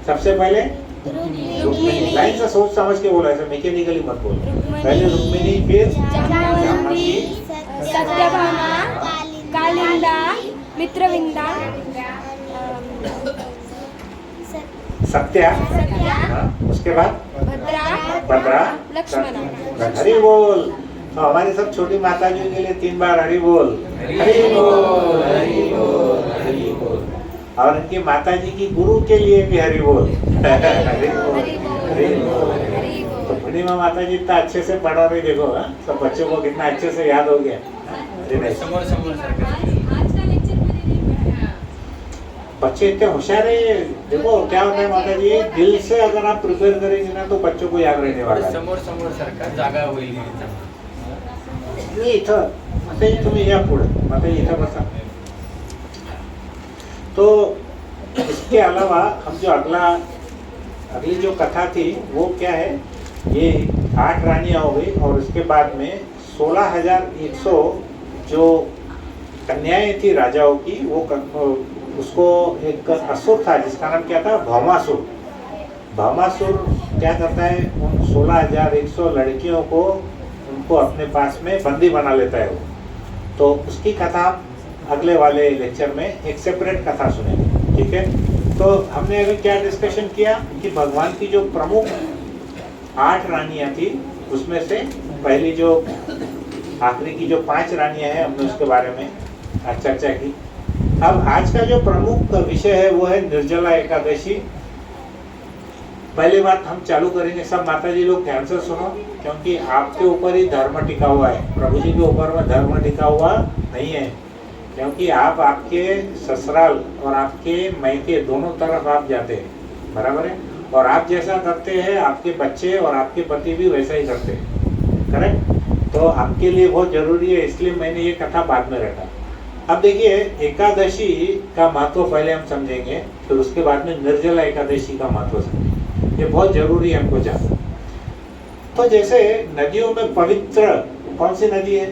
सबसे पहले रुक्मिणी। लाइन से सोच समझ के बोला, ऐसा मैकेनिकली मत बोलो। पहले रुक्मिणी, फिर जानकी, सत्यभामा, कालिंदा, मित्रविंदा, सत्या, उसके बाद भद्रा, लक्ष्मणा। हरि बोल। तो हमारी सब छोटी माता जी के लिए 3 बार हरि बोल, हरि बोल, हरि बोल, हरि बोल। और इनकी माता जी की गुरु के लिए भी हरि बोल, हरि बोल, हरि बोल। तो पूर्णिमा माता जी इतना अच्छे से पढ़ा रही, देखो सब बच्चों को कितना अच्छे से याद हो गया। बच्चे इतने होशियार है। देखो क्या होता है माता जी, दिल से अगर आप प्रिपेयर करेंगे ना तो बच्चों को याद रहने वाला है। समोर सरकार जागा होईल। इथं माता जी तुम्ही या पुढे, माता जी इथं बसा। तो इसके अलावा हम जो अगली जो कथा थी वो क्या है, ये 8 रानियां हो गई और उसके बाद में 16,100 जो कन्याएं थी राजाओं की, वो उसको एक असुर था जिसका नाम क्या था? भौमासुर। भौमासुर क्या करता है, उन 16,100 लड़कियों को उनको अपने पास में बंदी बना लेता है वो। तो उसकी कथा अगले वाले लेक्चर में एक सेपरेट कथा सुनेंगे, ठीक है? तो हमने अभी क्या डिस्कशन किया कि भगवान की जो प्रमुख 8 रानियां थी उसमें से पहली जो आखिरी की जो 5 रानियां हैं, हमने उसके बारे में आज चर्चा की। अब आज का जो प्रमुख विषय है वो है निर्जला एकादशी। पहली बात हम चालू करेंगे, सब माता जी लोग ध्यान से सुनो, क्योंकि आपके ऊपर ही धर्म टिका हुआ है, प्रभु जी के ऊपर में धर्म टिका हुआ नहीं है। क्योंकि आप आपके ससुराल और आपके मैके दोनों तरफ आप जाते हैं, बराबर है, और आप जैसा करते हैं आपके बच्चे और आपके पति भी वैसा ही करते हैं, करेक्ट? तो आपके लिए बहुत जरूरी है, इसलिए मैंने ये कथा बाद में रखा। अब देखिए, एकादशी का महत्व पहले हम समझेंगे, फिर उसके बाद में निर्जला एकादशी का महत्व समझेंगे। ये बहुत जरूरी है हमको जानना। तो जैसे नदियों में पवित्र कौन सी नदी है?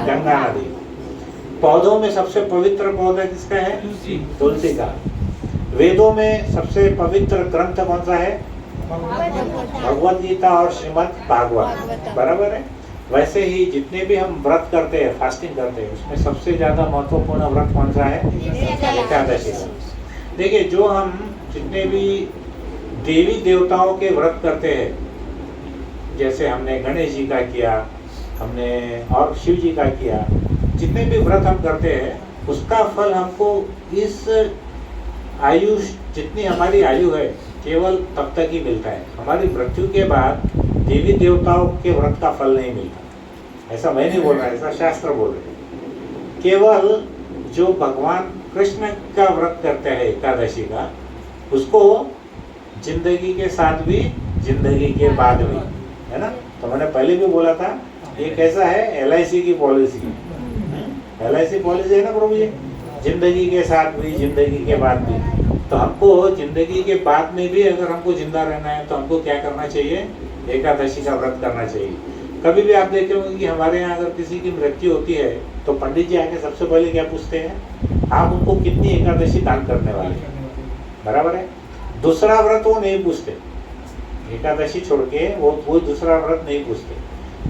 गंगा नदी। पौधों में सबसे पवित्र पौधा किसका है? तुलसी का। वेदों में सबसे पवित्र ग्रंथ कौन सा है? भगवद गीता और श्रीमद् भागवत, बराबर है। वैसे ही जितने भी हम व्रत करते हैं, फास्टिंग करते हैं, उसमें सबसे ज्यादा महत्वपूर्ण व्रत कौन सा है? एकादशी। देखिए, जो हम जितने भी देवी देवताओं के व्रत करते हैं, जैसे हमने गणेश जी का किया, हमने और शिव जी का किया, जितने भी व्रत हम करते हैं उसका फल हमको इस आयु, जितनी हमारी आयु है केवल तब तक ही मिलता है। हमारी मृत्यु के बाद देवी देवताओं के व्रत का फल नहीं मिलता। ऐसा मैं नहीं बोल रहा, ऐसा शास्त्र बोल रहे हैं। केवल जो भगवान कृष्ण का व्रत करते हैं एकादशी का, उसको जिंदगी के साथ भी, जिंदगी के बाद भी, है ना। तो मैंने पहले भी बोला था, ये कैसा है, LIC की पॉलिसी, LIC पॉलिसी है ना प्रभु जी, जिंदगी के साथ भी, जिंदगी के बाद भी। तो हमको जिंदगी के बाद में भी अगर हमको जिंदा रहना है तो हमको क्या करना चाहिए, एकादशी का व्रत करना चाहिए। कभी भी आप देखे होंगे कि हमारे यहाँ अगर किसी की मृत्यु होती है तो पंडित जी आके सबसे पहले क्या पूछते हैं, आप उनको कितनी एकादशी दान करने वाले हैं, बराबर है। दूसरा व्रत वो नहीं पूछते, एकादशी छोड़ के वो दूसरा व्रत नहीं पूछते,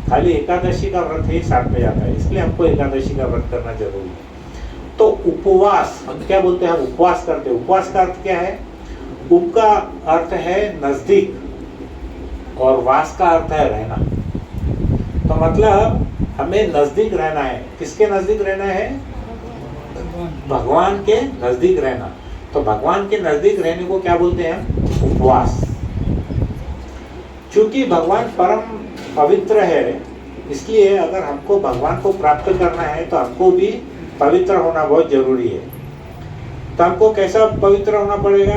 खाली एकादशी का व्रत ही साथ में जाता है। इसलिए हमको एकादशी का व्रत करना जरूरी है। तो उपवास, हम क्या बोलते हैं, हम उपवास करते हैं। उपवास का अर्थ क्या है, उप का अर्थ है नजदीक और वास का अर्थ है रहना। तो मतलब हमें नजदीक रहना है। किसके नजदीक रहना है, भगवान के नजदीक रहना। तो भगवान के नजदीक रहने को क्या बोलते हैं, उपवास। क्योंकि भगवान परम पवित्र है, इसलिए अगर हमको भगवान को प्राप्त करना है तो हमको भी पवित्र होना बहुत जरूरी है। तो हमको कैसा पवित्र होना पड़ेगा,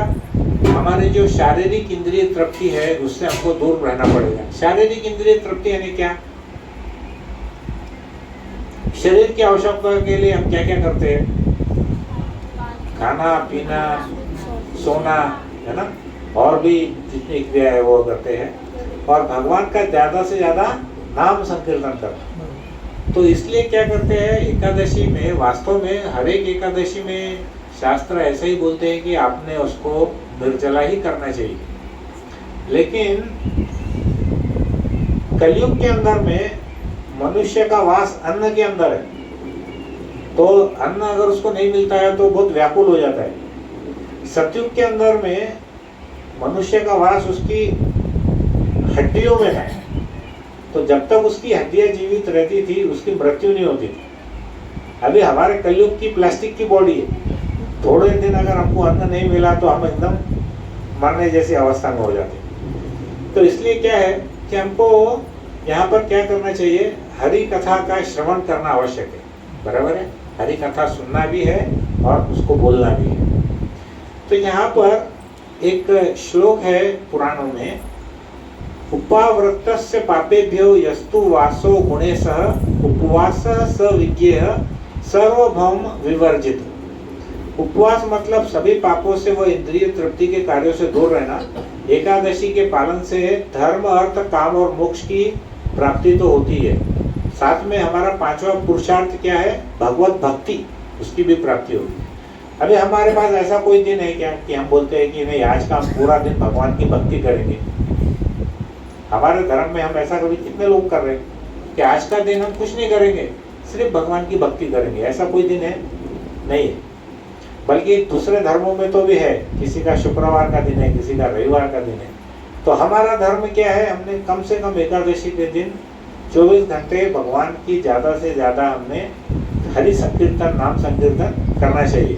हमारे जो शारीरिक इंद्रिय तृप्ति है उससे हमको दूर रहना पड़ेगा। शारीरिक इंद्रिय तृप्ति यानी क्या, शरीर की आवश्यकता के लिए हम क्या क्या करते हैं, खाना पीना सोना, है ना, और भी जितनी क्रिया है वो करते हैं। और भगवान का ज्यादा से ज्यादा नाम संकीर्तन करना। तो इसलिए क्या करते हैं, एकादशी में, वास्तव में हर एक एकादशी में शास्त्र ऐसे ही बोलते हैं कि आपने उसको निर्जला ही करना चाहिए। लेकिन कलयुग के अंदर में मनुष्य का वास अन्न के अंदर है, तो अन्न अगर उसको नहीं मिलता है तो बहुत व्याकुल हो जाता है। सतयुग के अंदर में मनुष्य का वास उसकी हड्डियों में है, तो जब तक उसकी हड्डियां जीवित रहती थी उसकी मृत्यु नहीं होती थी। अभी हमारे कलयुग की प्लास्टिक की बॉडी है, थोड़े दिन अगर हमको अन्न नहीं मिला तो हम एकदम मरने जैसी अवस्था में हो जाते। तो इसलिए क्या है कि हमको यहाँ पर क्या करना चाहिए, हरि कथा का श्रवण करना आवश्यक है, बराबर है। हरि कथा सुनना भी है और उसको बोलना भी है। तो यहाँ पर एक श्लोक है पुराणों में, उपावृत्तस्य पापेभ्यो यस्तु वासो गुणेशः उपवासः स विज्ञेय सर्वभौम विवर्जित। उपवास मतलब सभी पापों से व इंद्रिय तृप्ति के कार्यों से दूर रहना। एकादशी के पालन से धर्म, अर्थ, काम और मोक्ष की प्राप्ति तो होती है, साथ में हमारा पांचवा पुरुषार्थ क्या है, भगवत भक्ति, उसकी भी प्राप्ति होगी। अभी हमारे पास ऐसा कोई दिन है क्या कि हम बोलते हैं कि नहीं आज का हम पूरा दिन भगवान की भक्ति करेंगे। हमारे धर्म में हम ऐसा कभी कितने लोग कर रहे हैं कि आज का दिन हम कुछ नहीं करेंगे, सिर्फ भगवान की भक्ति करेंगे। ऐसा कोई दिन है नहीं है। बल्कि दूसरे धर्मों में तो भी है, किसी का शुक्रवार का दिन है, किसी का रविवार का दिन है। तो हमारा धर्म क्या है, हमने कम से कम एकादशी के दिन 24 घंटे भगवान की ज्यादा से ज्यादा हमने हरि संकीर्तन, नाम संकीर्तन करना चाहिए।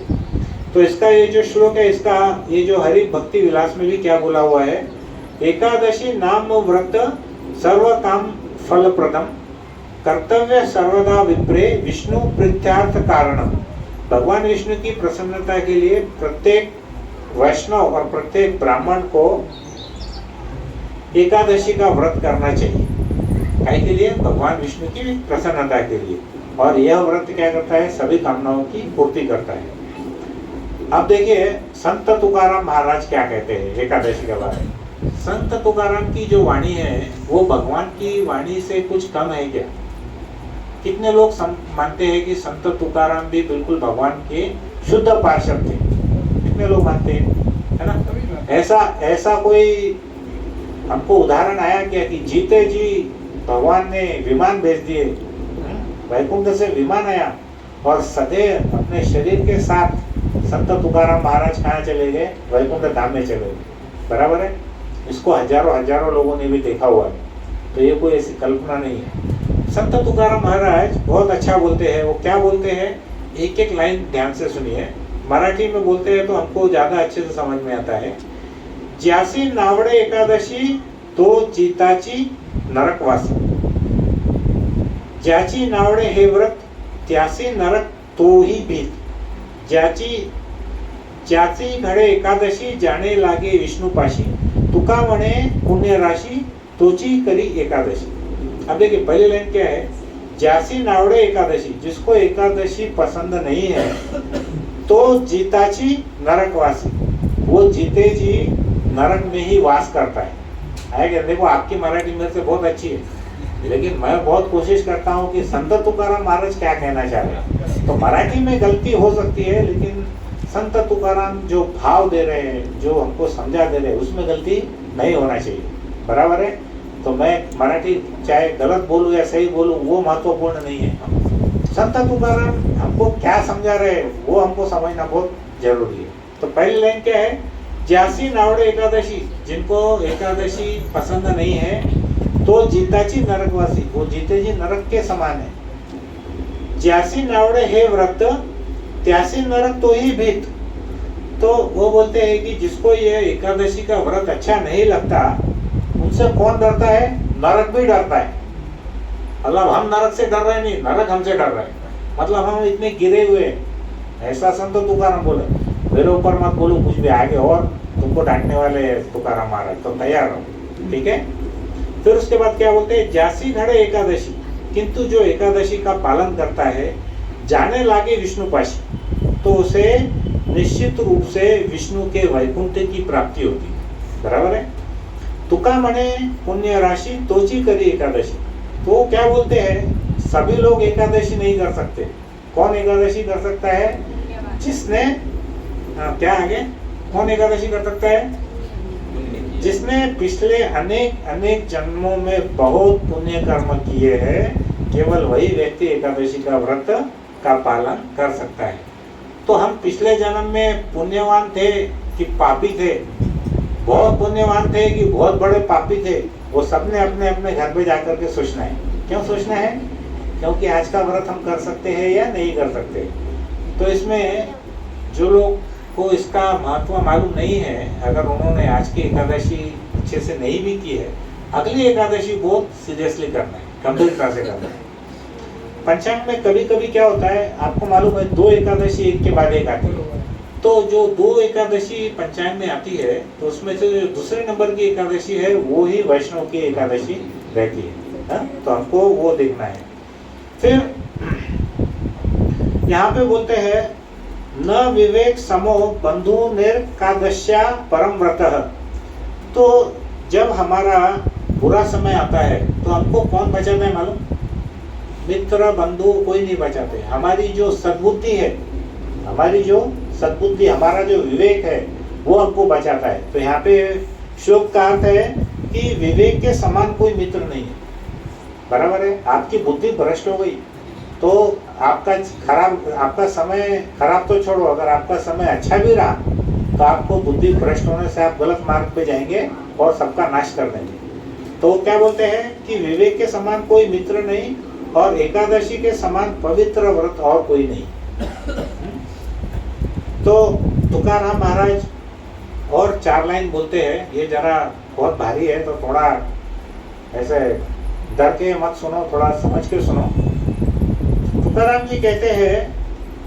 तो इसका ये जो श्लोक है, इसका ये जो हरि भक्ति विलास में भी क्या बोला हुआ है, एकादशी नाम व्रत सर्व काम फल प्रदम कर्तव्य सर्वदा विप्रे विष्णु प्रीत्यार्थ कारणम। भगवान विष्णु की प्रसन्नता के लिए प्रत्येक वैष्णव और प्रत्येक ब्राह्मण को एकादशी का व्रत करना चाहिए। काय के लिए, भगवान विष्णु की प्रसन्नता के लिए। और यह व्रत क्या करता है, सभी कामनाओं की पूर्ति करता है। अब देखिए संत तुकाराम महाराज क्या कहते हैं एकादशी के बारे में। संत तुकाराम की जो वाणी है वो भगवान की वाणी से कुछ कम है क्या? कितने लोग मानते हैं कि संत तुकाराम भी बिल्कुल भगवान के शुद्ध पार्षद थे? कितने लोग मानते हैं, है ना? ऐसा कोई हमको उदाहरण आया क्या कि जीते जी भगवान ने विमान भेज दिए, वैकुंठ से विमान आया और सदैव अपने शरीर के साथ संत तुकाराम महाराज कहाँ चले गए? वैकुंठ धाम में चले गए, बराबर है। इसको हजारों हजारों लोगों ने भी देखा हुआ है, तो ये कोई ऐसी कल्पना नहीं है। संत तुकाराम महाराज बहुत अच्छा बोलते हैं। वो क्या बोलते हैं, एक एक लाइन ध्यान से सुनिए। मराठी में बोलते हैं तो हमको ज़्यादा अच्छे से समझ में आता है। ज्यासी नावडे एकादशी तो जीताची नरकवासी, ज्याची नावडे हे व्रत त्यासी नरक तोही भीत, ज्याची घडे एकादशी जाणे लागे विष्णुपाशी, तुका म्हणे पुण्य राशि तोची करी एकादशी। अब देखिए पहली लाइन क्या है, ज्यासी नावडे एकादशी, जिसको एकादशी पसंद नहीं है तो जीताची नरकवासी, वो जीते जी नरक में ही वास करता है क्या? देखो आपकी मराठी मेरे से बहुत अच्छी है, लेकिन मैं बहुत कोशिश करता हूँ कि संत तुकाराम महाराज क्या कहना चाह रहे हैं। तो मराठी में गलती हो सकती है, लेकिन संत तुकाराम जो भाव दे रहे हैं, जो हमको समझा दे रहे हैं, उसमें गलती नहीं होना चाहिए, बराबर है। तो मैं मराठी चाहे गलत बोलूँ या सही बोलूँ वो महत्वपूर्ण नहीं है। संत तुकाराम हमको क्या समझा रहे हैं वो हमको समझना बहुत जरूरी है। तो पहली लाइन क्या है, ज्यासी नावडे एकादशी, जिनको एकादशी पसंद नहीं है तो जीताची नरकवासी, वो जीते जी नरक के समान है। ज्यासी नावडे हे व्रत त्यासी नरक तो ही भीत, तो वो बोलते हैं कि जिसको ये एकादशी का व्रत अच्छा नहीं लगता उनसे कौन डरता है? नरक भी डरता है। मतलब हम नरक से डर रहे नहीं, नरक हमसे डर रहे हैं, मतलब हम इतने गिरे हुए हैं। ऐसा संत तुकाराम बोले, मेरे ऊपर मत बोलो कुछ भी, आगे और तुमको डांटने वाले तुकाराम महाराज, तो तैयार रहो, ठीक है। फिर उसके बाद क्या बोलते हैं, ज्यासी घड़े एकादशी, किंतु जो एकादशी का पालन करता है जाने लागे विष्णुपाशी, तो उसे निश्चित रूप से विष्णु के वैकुंठ की प्राप्ति होती है, बराबर है। तुका मने पुण्य राशि तोची करी एकादशी, तो क्या बोलते हैं, सभी लोग एकादशी नहीं कर सकते। कौन एकादशी कर सकता है? जिसने क्या आगे, कौन एकादशी कर सकता है? जिसने पिछले अनेक अनेक जन्मों में बहुत पुण्य कर्म किए हैं, केवल वही व्यक्ति एकादशी का व्रत का पालन कर सकता है। तो हम पिछले जन्म में पुण्यवान थे कि पापी थे? बहुत पुण्यवान थे कि बहुत बड़े पापी थे? वो सबने अपने अपने घर पे जाकर के सोचना है। क्यों सोचना है? क्योंकि आज का व्रत हम कर सकते हैं या नहीं कर सकते। तो इसमें जो लोग को इसका महत्व मालूम नहीं है, अगर उन्होंने आज की एकादशी अच्छे से नहीं भी की है, अगली एकादशी बहुत सीरियसली करना है, गंभीरता से करना है। पंचांग में कभी कभी क्या होता है आपको मालूम है, 2 एकादशी एक के बाद एक आती है। तो जो 2 एकादशी पंचांग में आती है, तो उसमें से जो दूसरे नंबर की एकादशी है वो ही वैष्णव की एकादशी रहती है, तो हमको वो देखना है। फिर यहाँ पे बोलते हैं, न विवेक समो बंधु निर्कादश्या परम व्रतः, तो जब हमारा बुरा समय आता है तो हमको कौन बचाता है मालूम? मित्र बंधु कोई नहीं बचाते। हमारी जो सद्बुद्धि है, हमारी जो सद्बुद्धि, हमारा जो विवेक है वो हमको बचाता है। तो यहाँ पे श्लोक का अर्थ है कि विवेक के समान कोई मित्र नहीं है, बराबर है। आपकी बुद्धि भ्रष्ट हो गई तो आपका समय खराब तो छोड़ो, अगर आपका समय अच्छा भी रहा तो आपको बुद्धि भ्रष्ट होने से आप गलत मार्ग पे जाएंगे और सबका नाश कर देंगे। तो क्या बोलते हैं कि विवेक के समान कोई मित्र नहीं और एकादशी के समान पवित्र व्रत और कोई नहीं। तो तुकाराम महाराज और 4 लाइन बोलते हैं, ये जरा बहुत भारी है तो थोड़ा ऐसे डर के मत सुनो, थोड़ा समझ के सुनो। तुकाराम जी कहते हैं,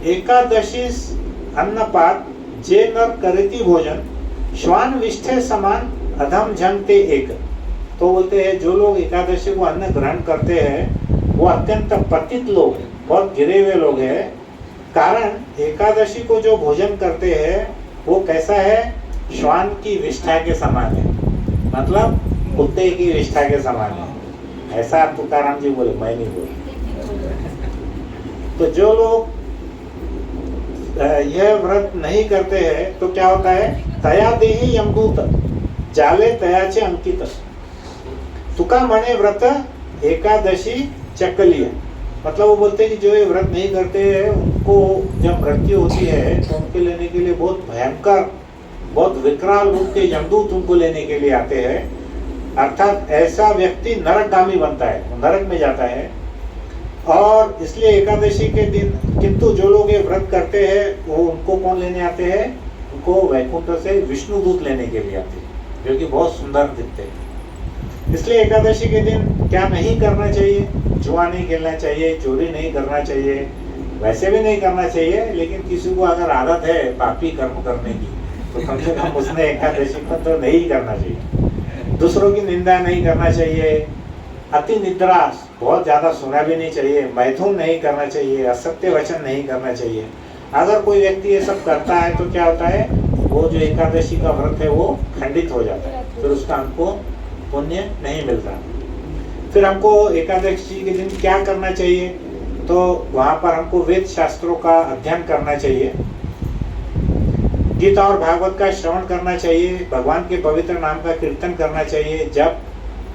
एकादशी अन्नपात जे नर करेती भोजन, श्वान विष्ठे समान अधम झंगते एक। तो बोलते हैं जो लोग एकादशी को अन्न ग्रहण करते हैं वो अत्यंत पतित लोग हैं, बहुत गिरे हुए लोग हैं। कारण एकादशी को जो भोजन करते हैं वो कैसा है? श्वान की विष्ठा के समान है, मतलब कुत्ते की विष्ठा के समान है। ऐसा तुकाराम जी बोले, मैं नहीं बोले। तो जो लोग यह व्रत नहीं करते हैं तो क्या होता है? तया देही यमदूत जाले तयाचे अंकित, तुका म्हणे व्रत एकादशी चकलिय। मतलब वो बोलते हैं कि जो ये व्रत नहीं करते हैं उनको जब मृत्यु होती है तो उनके लेने के लिए बहुत भयंकर, बहुत विकराल रूप के यमदूत उनको लेने के लिए आते हैं। अर्थात ऐसा व्यक्ति नरकगामी बनता है, वो नरक में जाता है। और इसलिए एकादशी के दिन, किंतु जो लोग ये व्रत करते हैं वो उनको कौन लेने आते हैं? उनको वैकुंठ से विष्णु दूत लेने के लिए आते हैं, जो कि बहुत सुंदर दिखते हैं। इसलिए एकादशी के दिन क्या नहीं करना चाहिए? जुआ नहीं खेलना चाहिए, चोरी नहीं करना चाहिए, वैसे भी नहीं करना चाहिए। लेकिन किसी को अगर आदत है पापी कर्म करने की तो कम से कम उसने एकादशी पर तो नहीं करना चाहिए। दूसरों की निंदा नहीं करना चाहिए, अति निद्रा बहुत ज़्यादा सोना भी नहीं चाहिए, मैथुन नहीं करना चाहिए, असत्य वचन नहीं करना चाहिए। अगर कोई व्यक्ति ये सब करता है तो क्या होता है? वो जो एकादशी का व्रत है वो खंडित हो जाता है, फिर उसका हमको पुण्य नहीं मिलता। फिर हमको एकादशी के दिन क्या करना चाहिए? तो वहाँ पर हमको वेद शास्त्रों का अध्ययन करना चाहिए, गीता और भागवत का श्रवण करना चाहिए, भगवान के पवित्र नाम का कीर्तन करना चाहिए, जब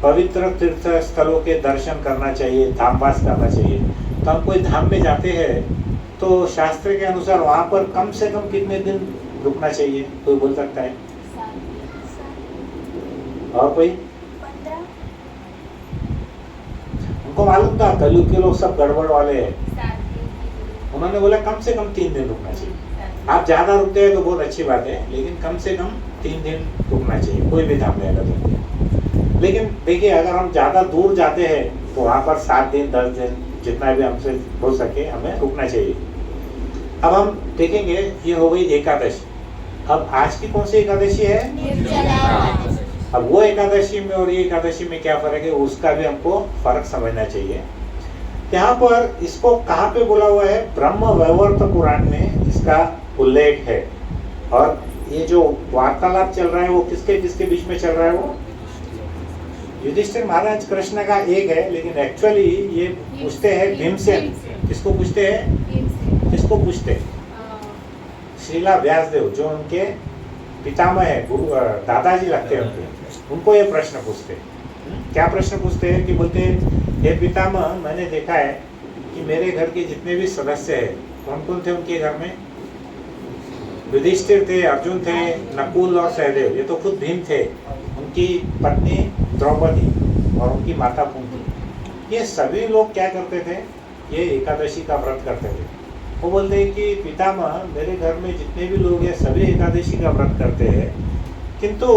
पवित्र तीर्थ स्थलों के दर्शन करना चाहिए, धामवास करना चाहिए। तो हम कोई धाम में जाते हैं तो शास्त्र के अनुसार वहाँ पर कम से कम कितने दिन रुकना चाहिए? कोई बोल सकता है? और कोई? उनको मालूम था कलयुग के लोग सब गड़बड़ वाले हैं, उन्होंने बोला कम से कम 3 दिन रुकना चाहिए। आप ज्यादा रुकते हैं तो बहुत अच्छी बात है, लेकिन कम से कम 3 दिन रुकना चाहिए कोई भी धाम में अगर जाते हैं। लेकिन देखिए अगर हम ज्यादा दूर जाते हैं तो वहाँ पर 7 दिन 10 दिन जितना भी हमसे हो सके हमें रुकना चाहिए। अब हम देखेंगे, ये हो गई एकादशी। अब आज की कौन सी एकादशी है? अब वो एकादशी में और ये एकादशी में क्या फर्क है, उसका भी हमको फर्क समझना चाहिए। यहाँ पर इसको कहाँ पे बोला हुआ है? ब्रह्म वैवर्त पुराण में इसका उल्लेख है। और ये जो वार्तालाप चल रहा है वो किसके किसके बीच में चल रहा है? वो युधिष्ठिर महाराज कृष्ण का एक है, लेकिन एक्चुअली ये पूछते हैं भीमसेन। किसको पूछते हैं? किसको पूछते हैं? श्रीला व्यासदेव, जो उनके पितामह है, गुरु दादाजी लगते हैं उनको ये प्रश्न पूछते हैं। क्या प्रश्न पूछते हैं? कि बोलते हैं हे पितामह, मैंने देखा है कि मेरे घर के जितने भी सदस्य हैं, कौन कौन थे उनके घर में? युधिष्ठिर थे, अर्जुन थे, नकुल और सहदेव, ये तो खुद भीम थे, उनकी पत्नी द्रौपदी और उनकी माता कुंती। ये सभी लोग क्या करते थे? ये एकादशी का व्रत करते थे। वो बोलते हैं कि पितामह, मेरे घर में जितने भी लोग हैं सभी एकादशी का व्रत करते हैं, किंतु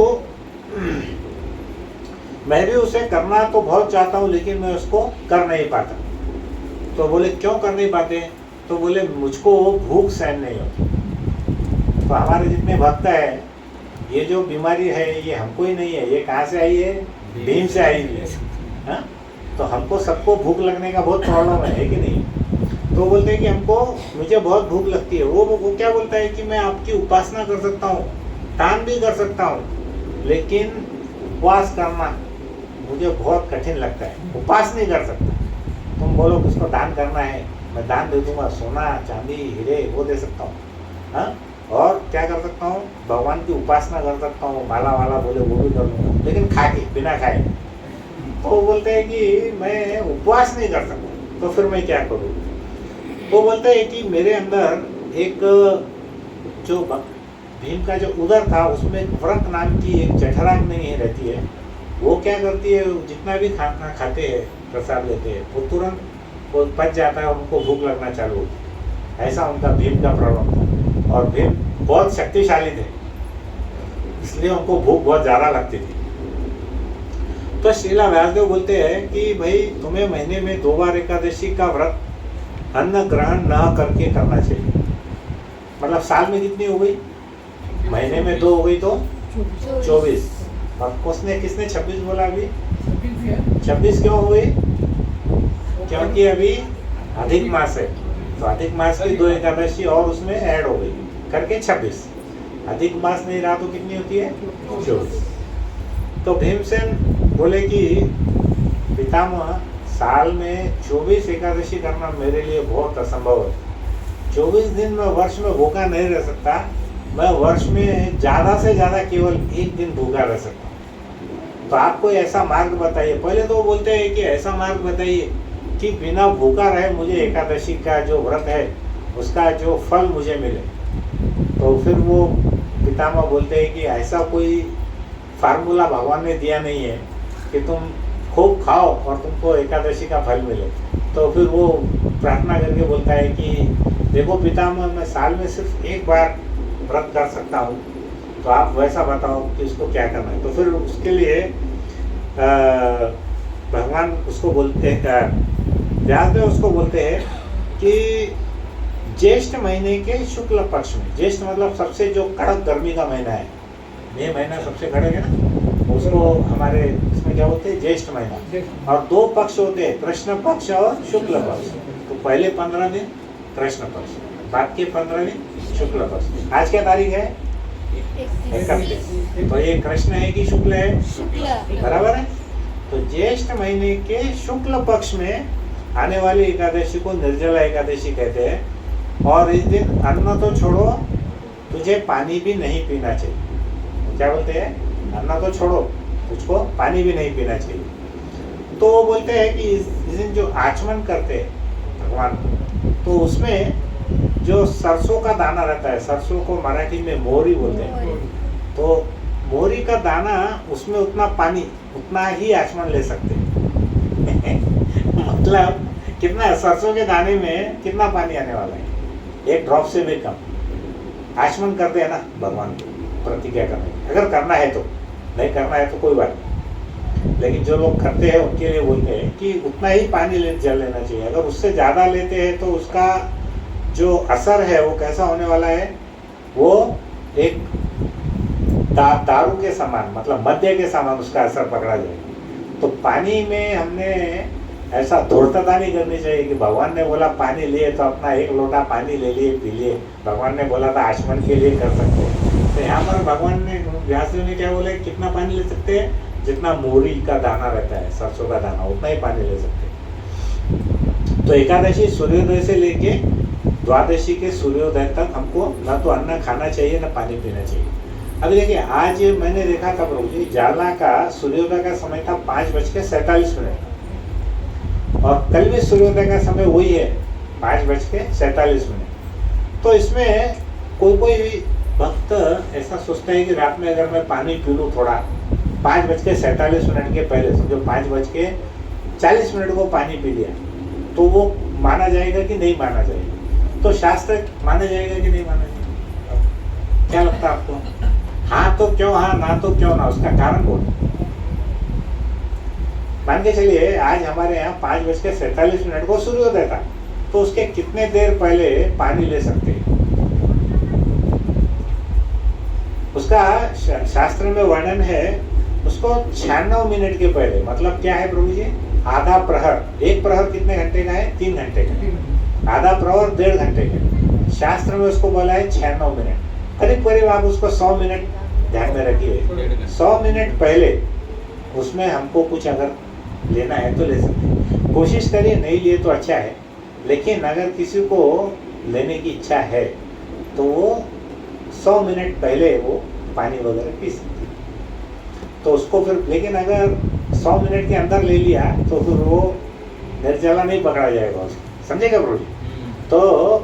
मैं भी उसे करना तो बहुत चाहता हूँ लेकिन मैं उसको कर नहीं पाता। तो बोले क्यों कर नहीं पाते? तो बोले मुझको भूख सहन नहीं होती। तो हमारे जितने भक्त है, ये जो बीमारी है ये हमको ही नहीं है, ये कहाँ से आई है? भीम से आई है। हाँ? तो हमको सबको भूख लगने का बहुत प्रॉब्लम है कि नहीं? तो बोलते हैं कि हमको, मुझे बहुत भूख लगती है। वो क्या बोलता है कि मैं आपकी उपासना कर सकता हूँ, दान भी कर सकता हूँ, लेकिन उपवास करना मुझे बहुत कठिन लगता है, उपास नहीं कर सकता। तुम बोलो किसको दान करना है, मैं दान दे दूंगा, सोना चांदी हीरे वो दे सकता हूँ। हाँ? और क्या कर सकता हूँ? भगवान की उपासना कर सकता हूँ, माला वाला बोले वो भी कर लूँगा, लेकिन खा के, बिना खाए। तो बोलते हैं कि मैं उपवास नहीं कर सकता, तो फिर मैं क्या करूँ? वो बोलते हैं कि मेरे अंदर एक जो भीम का जो उदर था उसमें एक व्रत नाम की एक जठराग्नि नहीं रहती है। वो क्या करती है, जितना भी खाना खाते हैं, प्रसाद लेते हैं, वो तुरंत वो पच जाता है, उनको भूख लगना चालू होती है। ऐसा उनका भीम का प्रॉब्लम था। और भीम बहुत शक्तिशाली थे, इसलिए उनको भूख बहुत ज़्यादा लगती थी। तो श्रीला व्यासदेव बोलते हैं कि भाई तुम्हें महीने में 2 बार एकादशी का व्रत अन्न ग्रहण न करके करना चाहिए। मतलब साल में कितनी हो गई? महीने में 2 हो गई तो 24। और किसने 26 बोला? अभी 26 क्यों हो गई? क्योंकि अभी अधिक मास है, तो अधिक मास की 2 एकादशी और उसमें ऐड हो गई करके 26। अधिक मास नहीं रहा तो कितनी होती है? 24। तो भीमसेन बोले कि पितामह, साल में 24 एकादशी करना मेरे लिए बहुत असंभव है। 24 दिन में वर्ष में भूखा नहीं रह सकता, मैं वर्ष में ज़्यादा से ज़्यादा केवल 1 दिन भूखा रह सकता हूँ। तो आप कोई ऐसा मार्ग बताइए। पहले तो वो बोलते हैं कि ऐसा मार्ग बताइए कि बिना भूखा रहे मुझे एकादशी का जो व्रत है उसका जो फल मुझे मिले। तो फिर वो पितामह बोलते हैं कि ऐसा कोई फार्मूला भगवान ने दिया नहीं है कि तुम खूब खाओ और तुमको एकादशी का फल मिले। तो फिर वो प्रार्थना करके बोलता है कि देखो पितामह, मैं साल में सिर्फ एक बार व्रत कर सकता हूँ, तो आप वैसा बताओ कि इसको क्या करना है। तो फिर उसके लिए भगवान उसको बोलते हैं, व्यासदेव उसको बोलते हैं कि ज्येष्ठ महीने के शुक्ल पक्ष में, ज्येष्ठ मतलब सबसे जो कड़क गर्मी का महीना है, मई महीना सबसे कड़क है ना, उसको हमारे इसमें क्या बोलते हैं, ज्येष्ठ महीना। और 2 पक्ष होते हैं, कृष्ण पक्ष और शुक्ल पक्ष। तो पहले 15 दिन कृष्ण पक्ष, बाद के 15 दिन शुक्ल पक्ष। आज क्या तारीख है? 31। तो ये कृष्ण है कि शुक्ल है? शुक्ल। बराबर है। तो ज्येष्ठ महीने के शुक्ल पक्ष में आने वाली एकादशी को निर्जला एकादशी कहते हैं। और इस दिन अन्न तो छोड़ो, तुझे पानी भी नहीं पीना चाहिए। क्या बोलते हैं? अन्न तो छोड़ो, तुझको पानी भी नहीं पीना चाहिए। तो वो बोलते हैं कि इस दिन जो आचमन करते हैं भगवान, तो उसमें जो सरसों का दाना रहता है, सरसों को मराठी में मोहरी बोलते हैं, तो मोहरी का दाना, उसमें उतना पानी, उतना ही आचमन ले सकते हैं। मतलब कितना, सरसों के दाने में कितना पानी आने वाला है? 1 ड्रॉप से भी कम। आचमन करते हैं ना भगवान को प्रतिज्ञा करने, अगर करना है तो, नहीं करना है तो कोई बात नहीं। लेकिन जो लोग करते हैं उनके लिए बोलते हैं कि उतना ही पानी जल लेना चाहिए। अगर उससे ज़्यादा लेते हैं तो उसका जो असर है वो कैसा होने वाला है? वो एक दारू के समान, मतलब मद्य के समान उसका असर पकड़ा जाएगा। तो पानी में हमने ऐसा धूर्तता नहीं करनी चाहिए कि भगवान ने बोला पानी लिए तो अपना 1 लोटा पानी ले लिए, पी लिए। भगवान ने बोला था आचमन के लिए कर सकते हैं। तो यहाँ पर भगवान ने, व्यासदेव ने क्या बोला, कितना पानी ले सकते हैं? जितना मोहरी का दाना रहता है, सरसों का दाना, उतना ही पानी ले सकते हैं। तो एकादशी सूर्योदय से लेके द्वादशी के सूर्योदय तक हमको न तो अन्न खाना चाहिए न पानी पीना चाहिए। अभी देखिए, आज मैंने देखा था प्रभु जी, जालना का सूर्योदय का समय था 5:47, और कल भी सूर्योदय का समय वही है 5:47। तो इसमें कोई भक्त ऐसा सोचता है कि रात में अगर मैं पानी पी लूँ थोड़ा, 5:47 के पहले, समझो 5:40 को पानी पी लिया, तो वो माना जाएगा कि नहीं माना जाएगा? तो शास्त्र माना जाएगा कि नहीं माना जाएगा? क्या लगता है आपको? हाँ तो क्यों हाँ, ना तो क्यों ना, उसका कारण बोलो। मान के चलिए आज हमारे यहाँ 5:47 को सूर्योदय था, तो उसके कितने देर पहले पानी ले सकते हैं? उसका शास्त्र में वर्णन है, उसको 96 मिनट के पहले। मतलब क्या है प्रभु जी? आधा प्रहर। 1 प्रहर कितने घंटे का है? 3 घंटे का। आधा प्रहर 1.5 घंटे का। शास्त्र में उसको बोला है 96 मिनट। करीब करीब आप उसको 100 मिनट ध्यान में रखिए। 100 मिनट पहले उसमें हमको कुछ अगर लेना है तो ले सकते हैं। कोशिश करिए नहीं लिए तो अच्छा है, लेकिन अगर किसी को लेने की इच्छा है तो वो 100 मिनट पहले वो पानी वगैरह पी सकते हैं। तो उसको फिर, लेकिन अगर 100 मिनट के अंदर ले लिया तो फिर वो निर्जला नहीं पकड़ा जाएगा उसको। समझेगा प्रभु जी? तो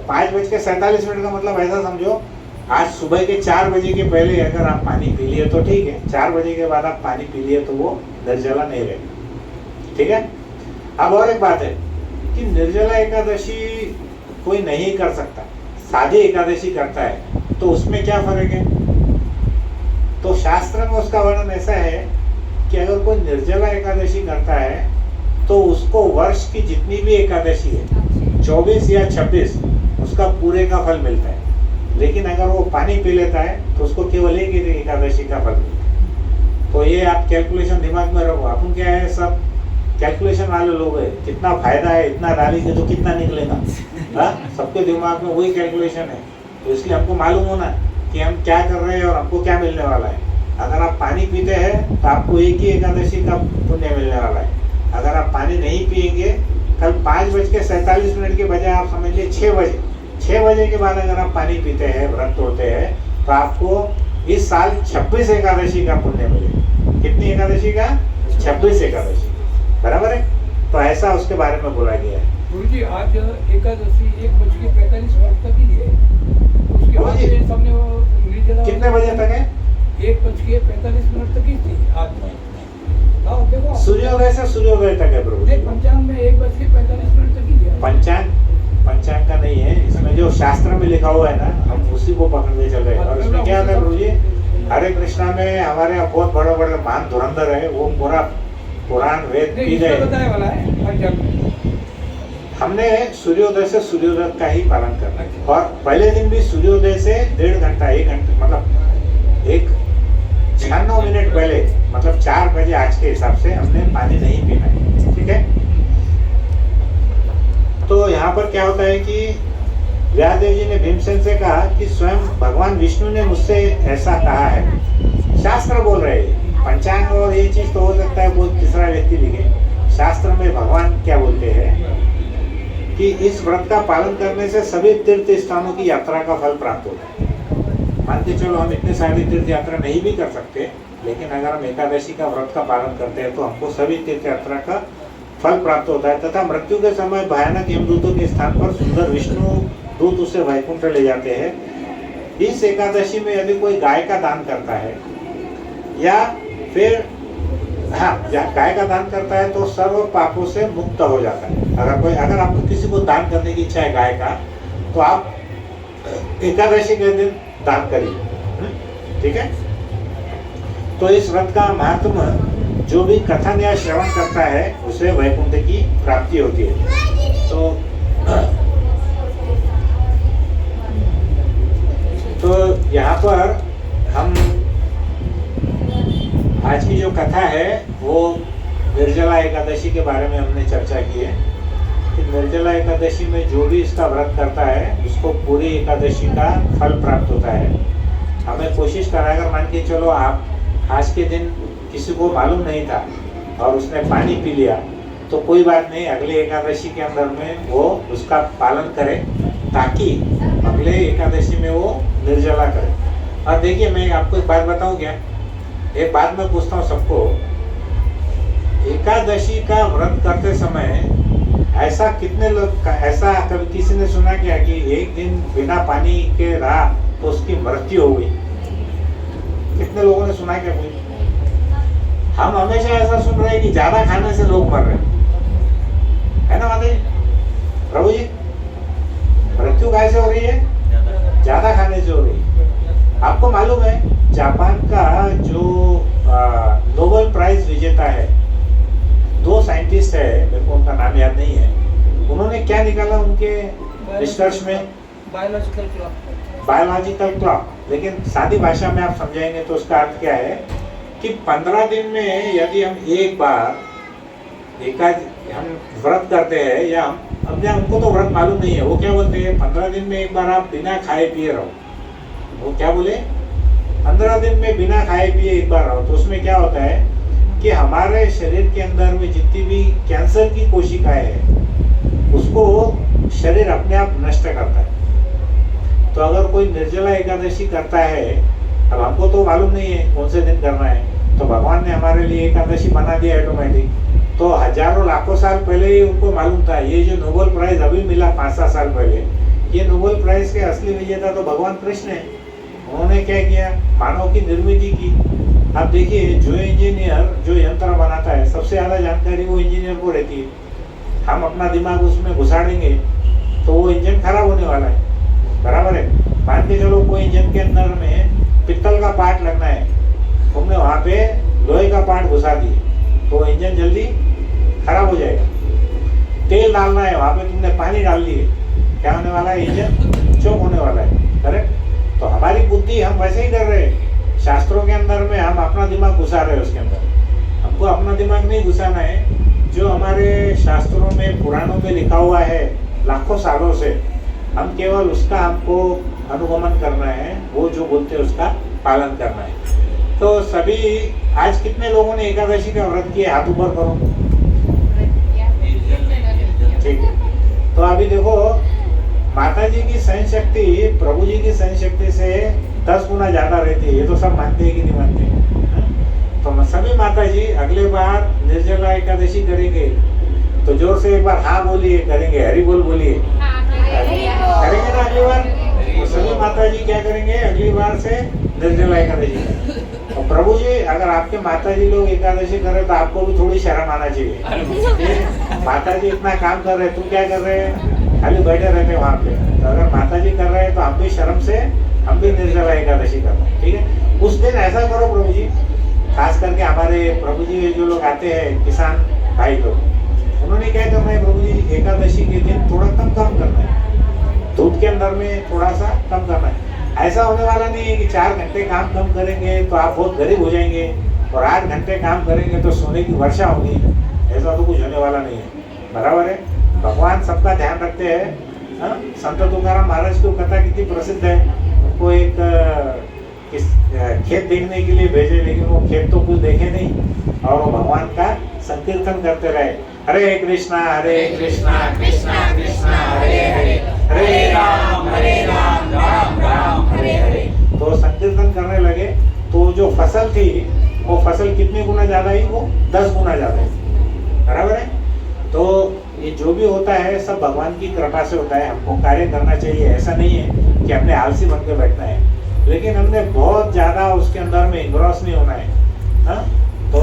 5:47 का मतलब ऐसा समझो, आज सुबह के 4 बजे के पहले अगर आप पानी पी लिए तो ठीक है, 4 बजे के बाद आप पानी पी लिए तो वो निर्जला नहीं रहेगा। ठीक है। अब और एक बात है कि निर्जला एकादशी कोई नहीं कर सकता, सादी एकादशी करता है, तो उसमें क्या फर्क है? तो शास्त्र में उसका वर्णन ऐसा है कि अगर कोई निर्जला एकादशी करता है तो उसको वर्ष की जितनी भी एकादशी है, 24 या 26, उसका पूरे का फल मिलता है। लेकिन अगर वो पानी पी लेता है तो उसको केवल एक ही एकादशी का फल मिलता है। तो ये आप कैलकुलेशन दिमाग में रखो। अपन क्या है, सब कैलकुलेशन वाले लोग हैं, कितना फायदा है, इतना डालेंगे तो कितना निकलेगा। हाँ, सबके दिमाग में वही कैलकुलेशन है। तो इसलिए हमको मालूम होना कि हम क्या कर रहे हैं और हमको क्या मिलने वाला है। अगर आप पानी पीते हैं तो आपको एक ही एकादशी का पुण्य मिलने वाला है। अगर आप पानी नहीं पिएंगे, कल 5:47 के बजाय आप समझ लीजिए 6 बजे के बाद अगर आप पानी पीते हैं, व्रत तोड़ते हैं, तो आपको इस साल 26 एकादशी का पुण्य मिलेगा। कितनी एकादशी का? 26 एकादशी। बराबर है। तो ऐसा उसके बारे में बोला गया है। गुरु जी आज एकादशी 1:45 तक ही है, उसके बाद गुरुजी, ये सबने वो निर्जला कितने बजे तक है? 1:45 तक ही थी आज। हाँ देखो सूर्योदय से सूर्योदय तक है प्रभु जी। नहीं, पंचांग में 1:45 तक ही दिया। पंचांग का नहीं है, इसमें जो शास्त्र में लिखा हुआ है ना, हम उसी को पकड़ते चल रहे हैं। और इसमें क्या है प्रभु जी, हरे कृष्णा में हमारे यहाँ बहुत बड़े बड़े महान धुरंधर है, वो पूरा पुराण वेद नहीं, पी इसमें गए। बताया वाला है पंचांग में। हमने सूर्योदय से सूर्योदय का ही पालन करना है, और पहले दिन भी सूर्योदय से 1.5 घंटा 1 घंटे मतलब 96 मिनट पहले, मतलब 4 बजे आज के हिसाब से हमने पानी नहीं पीना है, ठीक है। तो यहाँ पर क्या होता है कि व्यासदेव जी ने भीमसेन से कहा कि स्वयं भगवान विष्णु ने मुझसे ऐसा कहा है। शास्त्र बोल रहे हैं, पंचांग और ये चीज तो हो सकता है कोई तीसरा व्यक्ति लिखे। शास्त्र में भगवान क्या बोलते हैं कि इस व्रत का पालन करने से सभी तीर्थ स्थानों की यात्रा का फल प्राप्त होता है। मान के चलो हम इतने सारी तीर्थ यात्रा नहीं भी कर सकते, लेकिन अगर हम एकादशी का व्रत का पालन करते हैं तो हमको सभी तीर्थ यात्रा का फल प्राप्त होता है, तथा मृत्यु के समय भयानक यमदूतों के स्थान पर सुंदर विष्णु दूत उसे वैकुंठ ले जाते हैं। इस एकादशी में यदि कोई गाय का दान करता है या फिर गाय का दान करता है तो सर्व पापों से मुक्त हो जाता है। अगर आपको किसी को दान करने की इच्छा है गाय का, तो आप एकादशी के दिन दान करिए, ठीक है। तो इस व्रत का महात्म जो भी कथन या श्रवण करता है उसे वैकुंठ की प्राप्ति होती है। तो यहाँ पर हम आज की जो कथा है वो निर्जला एकादशी के बारे में हमने चर्चा की है कि निर्जला एकादशी में जो भी इसका व्रत करता है उसको पूरी एकादशी का फल प्राप्त होता है। हमें कोशिश करा, अगर मान के चलो आप आज के दिन किसी को मालूम नहीं था और उसने पानी पी लिया तो कोई बात नहीं, अगले एकादशी के अंदर में वो उसका पालन करे ताकि अगले एकादशी में वो निर्जला करे। और देखिए मैं आपको एक बात बताऊं क्या, एक बात मैं पूछता हूँ सबको, एकादशी का व्रत करते समय ऐसा कितने लोग, ऐसा कभी किसी ने सुना क्या कि एक दिन बिना पानी के रहा तो उसकी मृत्यु हो गई? कितने लोगों ने सुना क्या? कोई? हम हमेशा ऐसा सुन रहे हैं कि ज्यादा खाने से लोग मर रहे है ना माता जी? प्रभु जी, मृत्यु कैसे हो रही है? ज्यादा खाने से हो रही है। आपको मालूम है जापान का जो नोबेल प्राइज विजेता है, 2 साइंटिस्ट है, मेरे को उनका नाम याद नहीं है, उन्होंने क्या निकाला उनके रिसर्च में? Biological clock. लेकिन सादी भाषा में आप समझाएंगे तो उसका अर्थ क्या है कि 15 दिन में यदि हम एक बार हम व्रत करते हैं, या हम उनको तो व्रत मालूम नहीं है, वो क्या बोलते हैं 15 दिन में एक बार आप बिना खाए पिए रहो। वो क्या बोले? 15 दिन में बिना खाए पिए एक बार रहो। तो उसमें क्या होता है कि हमारे शरीर के अंदर में जितनी भी कैंसर की कोशिकाएं हैं उसको शरीर अपने आप नष्ट करता है। तो अगर कोई निर्जला एकादशी करता है, अब हमको तो मालूम नहीं है कौन से दिन करना है, तो भगवान ने हमारे लिए एकादशी बना दिया ऑटोमेटिक। तो हजारों लाखों साल पहले ही उनको मालूम था। ये जो नोबेल प्राइज अभी मिला 5-7 साल पहले, ये नोबेल प्राइज के असली विजेता तो भगवान कृष्ण है। उन्होंने क्या किया? मानव की निर्मित की। अब देखिए जो इंजीनियर जो यंत्र बनाता है, सबसे ज्यादा जानकारी वो इंजीनियर को रहती है। हम अपना दिमाग उसमें घुसाड़ेंगे तो वो इंजन खराब होने वाला है, बराबर है। मान के चलो कोई इंजन के अंदर में पित्तल का पार्ट लगना है, तुमने वहाँ पे लोहे का पार्ट घुसा दिए तो इंजन जल्दी खराब हो जाएगा। तेल डालना है, वहाँ पे तुमने पानी डाल दिए, क्या होने वाला है? इंजन चौक होने वाला है, करेक्ट। तो हमारी बुद्धि हम वैसे ही कर रहे हैं। शास्त्रों के अंदर में हम अपना दिमाग घुसा रहे हैं, उसके अंदर हमको अपना दिमाग नहीं घुसाना है। जो हमारे शास्त्रों में पुराणों में लिखा हुआ है लाखों सालों से, हम केवल उसका हमको अनुगमन करना है, वो जो बोलते हैं उसका पालन करना है। तो सभी आज कितने लोगों ने एकादशी का व्रत किया? हाथ ऊपर करो। ठीक है, तो अभी देखो माता जी की सहन शक्ति प्रभु जी की सहन शक्ति से 10 गुना ज्यादा रहती है। ये तो सब मानते हैं कि नहीं मानते हैं? तो सभी माता जी अगले बार निर्जला एकादशी करेंगे तो जोर से एक बार हाँ बोलिए, करेंगे हरि बोल बोलिए, करेंगे ना अगली बार। तो सभी माता जी क्या करेंगे अगली बार से निर्जला एकादशी करें। और प्रभु जी अगर आपके माता जी लोग एकादशी कर रहे तो आपको भी थोड़ी शर्म आना चाहिए। माता जी इतना काम कर रहे, तुम क्या कर रहे हैं, खाली बैठे रहते वहाँ पे। तो अगर माता जी कर रहे हैं तो हम भी शर्म से हम भी निर्जला एकादशी कर रहे हैं, ठीक है। उस दिन ऐसा करो प्रभु जी, खास करके हमारे प्रभु जी जो लोग आते हैं किसान भाई लोग, उन्होंने क्या करना है प्रभु जी, एकादशी के दिन थोड़ा कम करना है, दूध के अंदर में थोड़ा सा कम करना है। ऐसा होने वाला नहीं है कि 4 घंटे काम कम करेंगे तो आप बहुत गरीब हो जाएंगे और 8 घंटे काम करेंगे तो सोने की वर्षा होगी, ऐसा तो कुछ होने वाला नहीं है, बराबर है। भगवान सबका ध्यान रखते हैं। हाँ? संत तुकाराम महाराज की कथा कितनी प्रसिद्ध है। उनको एक खेत देखने के लिए भेजे, लेकिन वो खेत तो कुछ देखे नहीं और वो भगवान का संकीर्तन करते रहे, हरे कृष्णा कृष्णा कृष्णा हरे हरे, हरे राम राम राम हरे हरे। तो संकीर्तन करने लगे तो जो फसल थी वो फसल कितने गुना ज्यादा ही, वो 10 गुना ज्यादा है, बराबर है। तो ये जो भी होता है सब भगवान की कृपा से होता है। हमको कार्य करना चाहिए, ऐसा नहीं है कि हमने आलसी बन के बैठना है, लेकिन हमने बहुत ज्यादा उसके अंदर में इंग्रॉस नहीं होना है। हाँ? तो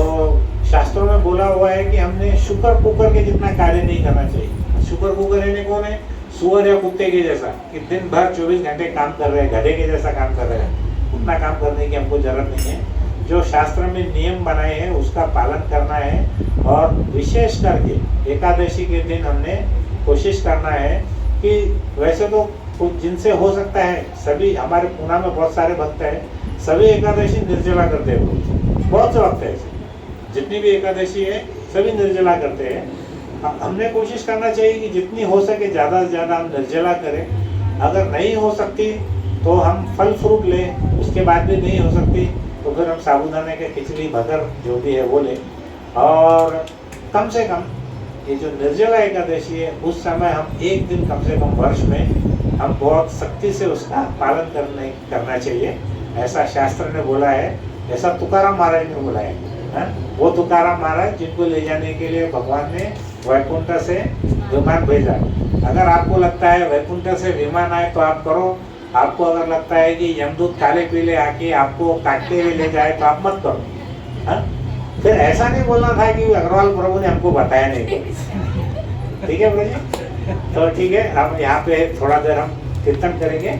शास्त्रों में बोला हुआ है कि हमने शुकर कुकर के जितना कार्य नहीं करना चाहिए। शुकर कुकर यानी कौन है, सुअर या कुत्ते के जैसा, कि दिन भर 24 घंटे काम कर रहे हैं, गधे के जैसा काम कर रहे हैं। उतना काम करने की हमको जरूरत नहीं है। जो शास्त्र में नियम बनाए हैं उसका पालन करना है। और विशेष करके एकादशी के दिन हमने कोशिश करना है कि वैसे तो कुछ जिनसे हो सकता है, सभी हमारे पूना में बहुत सारे भक्त हैं, सभी एकादशी निर्जला करते हैं, बहुत से भक्त हैं, जितनी भी एकादशी है सभी निर्जला करते हैं। हमने कोशिश करना चाहिए कि जितनी हो सके ज़्यादा से ज़्यादा हम निर्जला करें। अगर नहीं हो सकती तो हम फल फ्रूट लें, उसके बाद भी नहीं हो सकती तो फिर हम साबूदाने के खिचड़ी भगर जो भी है वो लें। और कम से कम ये जो निर्जला एकादशी है उस समय हम एक दिन कम से कम वर्ष में हम बहुत सख्ती से उसका पालन करना चाहिए, ऐसा शास्त्र ने बोला है, ऐसा तुकाराम महाराज ने बोला है। वो तुकाराम महाराज जिनको ले जाने के लिए भगवान ने वैकुंठ से विमान भेजा। अगर आपको लगता है वैकुंठ से विमान आए तो आप करो, आपको अगर लगता है कि यमदूत काले पीले आके आपको काटते हुए ले जाए तो आप मत करो। हाँ? फिर ऐसा नहीं बोलना था कि अग्रवाल प्रभु ने हमको बताया नहीं। ठीक है प्रभु जी, तो ठीक है, हम यहाँ पे थोड़ा देर हम कीर्तन करेंगे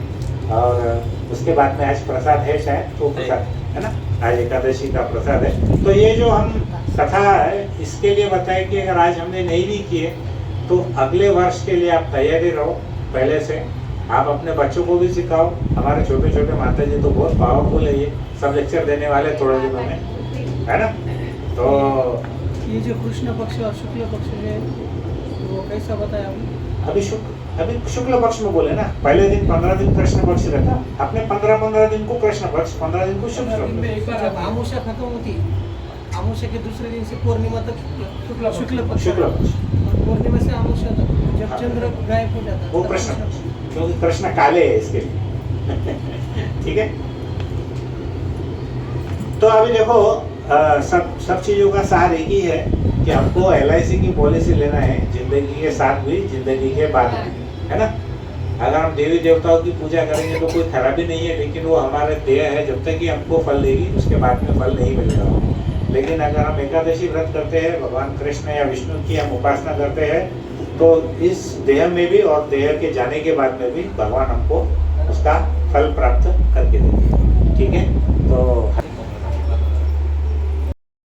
और उसके बाद में आज प्रसाद है शायद, तो प्रसाद है ना, आज एकादशी का प्रसाद है। तो ये जो हम कथा है इसके लिए बताए कि अगर आज हमने नहीं भी किए तो अगले वर्ष के लिए आप तैयारी रहो पहले से। आप अपने बच्चों को भी सिखाओ। हमारे छोटे छोटे माता जी तो बहुत पावरफुल है, ये सब लेक्चर देने वाले थोड़े दिनों में, है ना। तो ये जो कृष्ण पक्ष और शुक्ल पक्ष है वो कैसा बताया आपने? अभी शुक्ल पक्ष में बोले ना, पहले दिन 15 दिन कृष्ण पक्ष रहता, अपने 15 दिन को कृष्ण पक्ष, 15 दिन को शुक्ल पक्ष। जब आमोशा खत्म होती, आमोशा के दूसरे दिन से पूर्णिमा तक शुक्ल पक्ष, पूर्णिमा से आमोशा तक जब चंद्र गायब हो जाता वो कृष्ण पक्ष, क्योंकि कृष्ण काले है इसके लिए। ठीक है, तो अभी देखो सब चीजों का सार एक ही है कि हमको LIC की पॉलिसी लेना है, जिंदगी के साथ भी जिंदगी के बाद भी, है ना। अगर हम देवी देवताओं की पूजा करेंगे तो कोई खराबी नहीं है, लेकिन वो हमारे देह है, जब तक कि हमको फल देगी उसके बाद में फल नहीं मिलेगा। लेकिन अगर हम एकादशी व्रत करते हैं, भगवान कृष्ण या विष्णु की हम उपासना करते हैं, तो इस देह में भी और देह के जाने के बाद में भी भगवान हमको उसका फल प्राप्त करके देते हैं। ठीक है, तो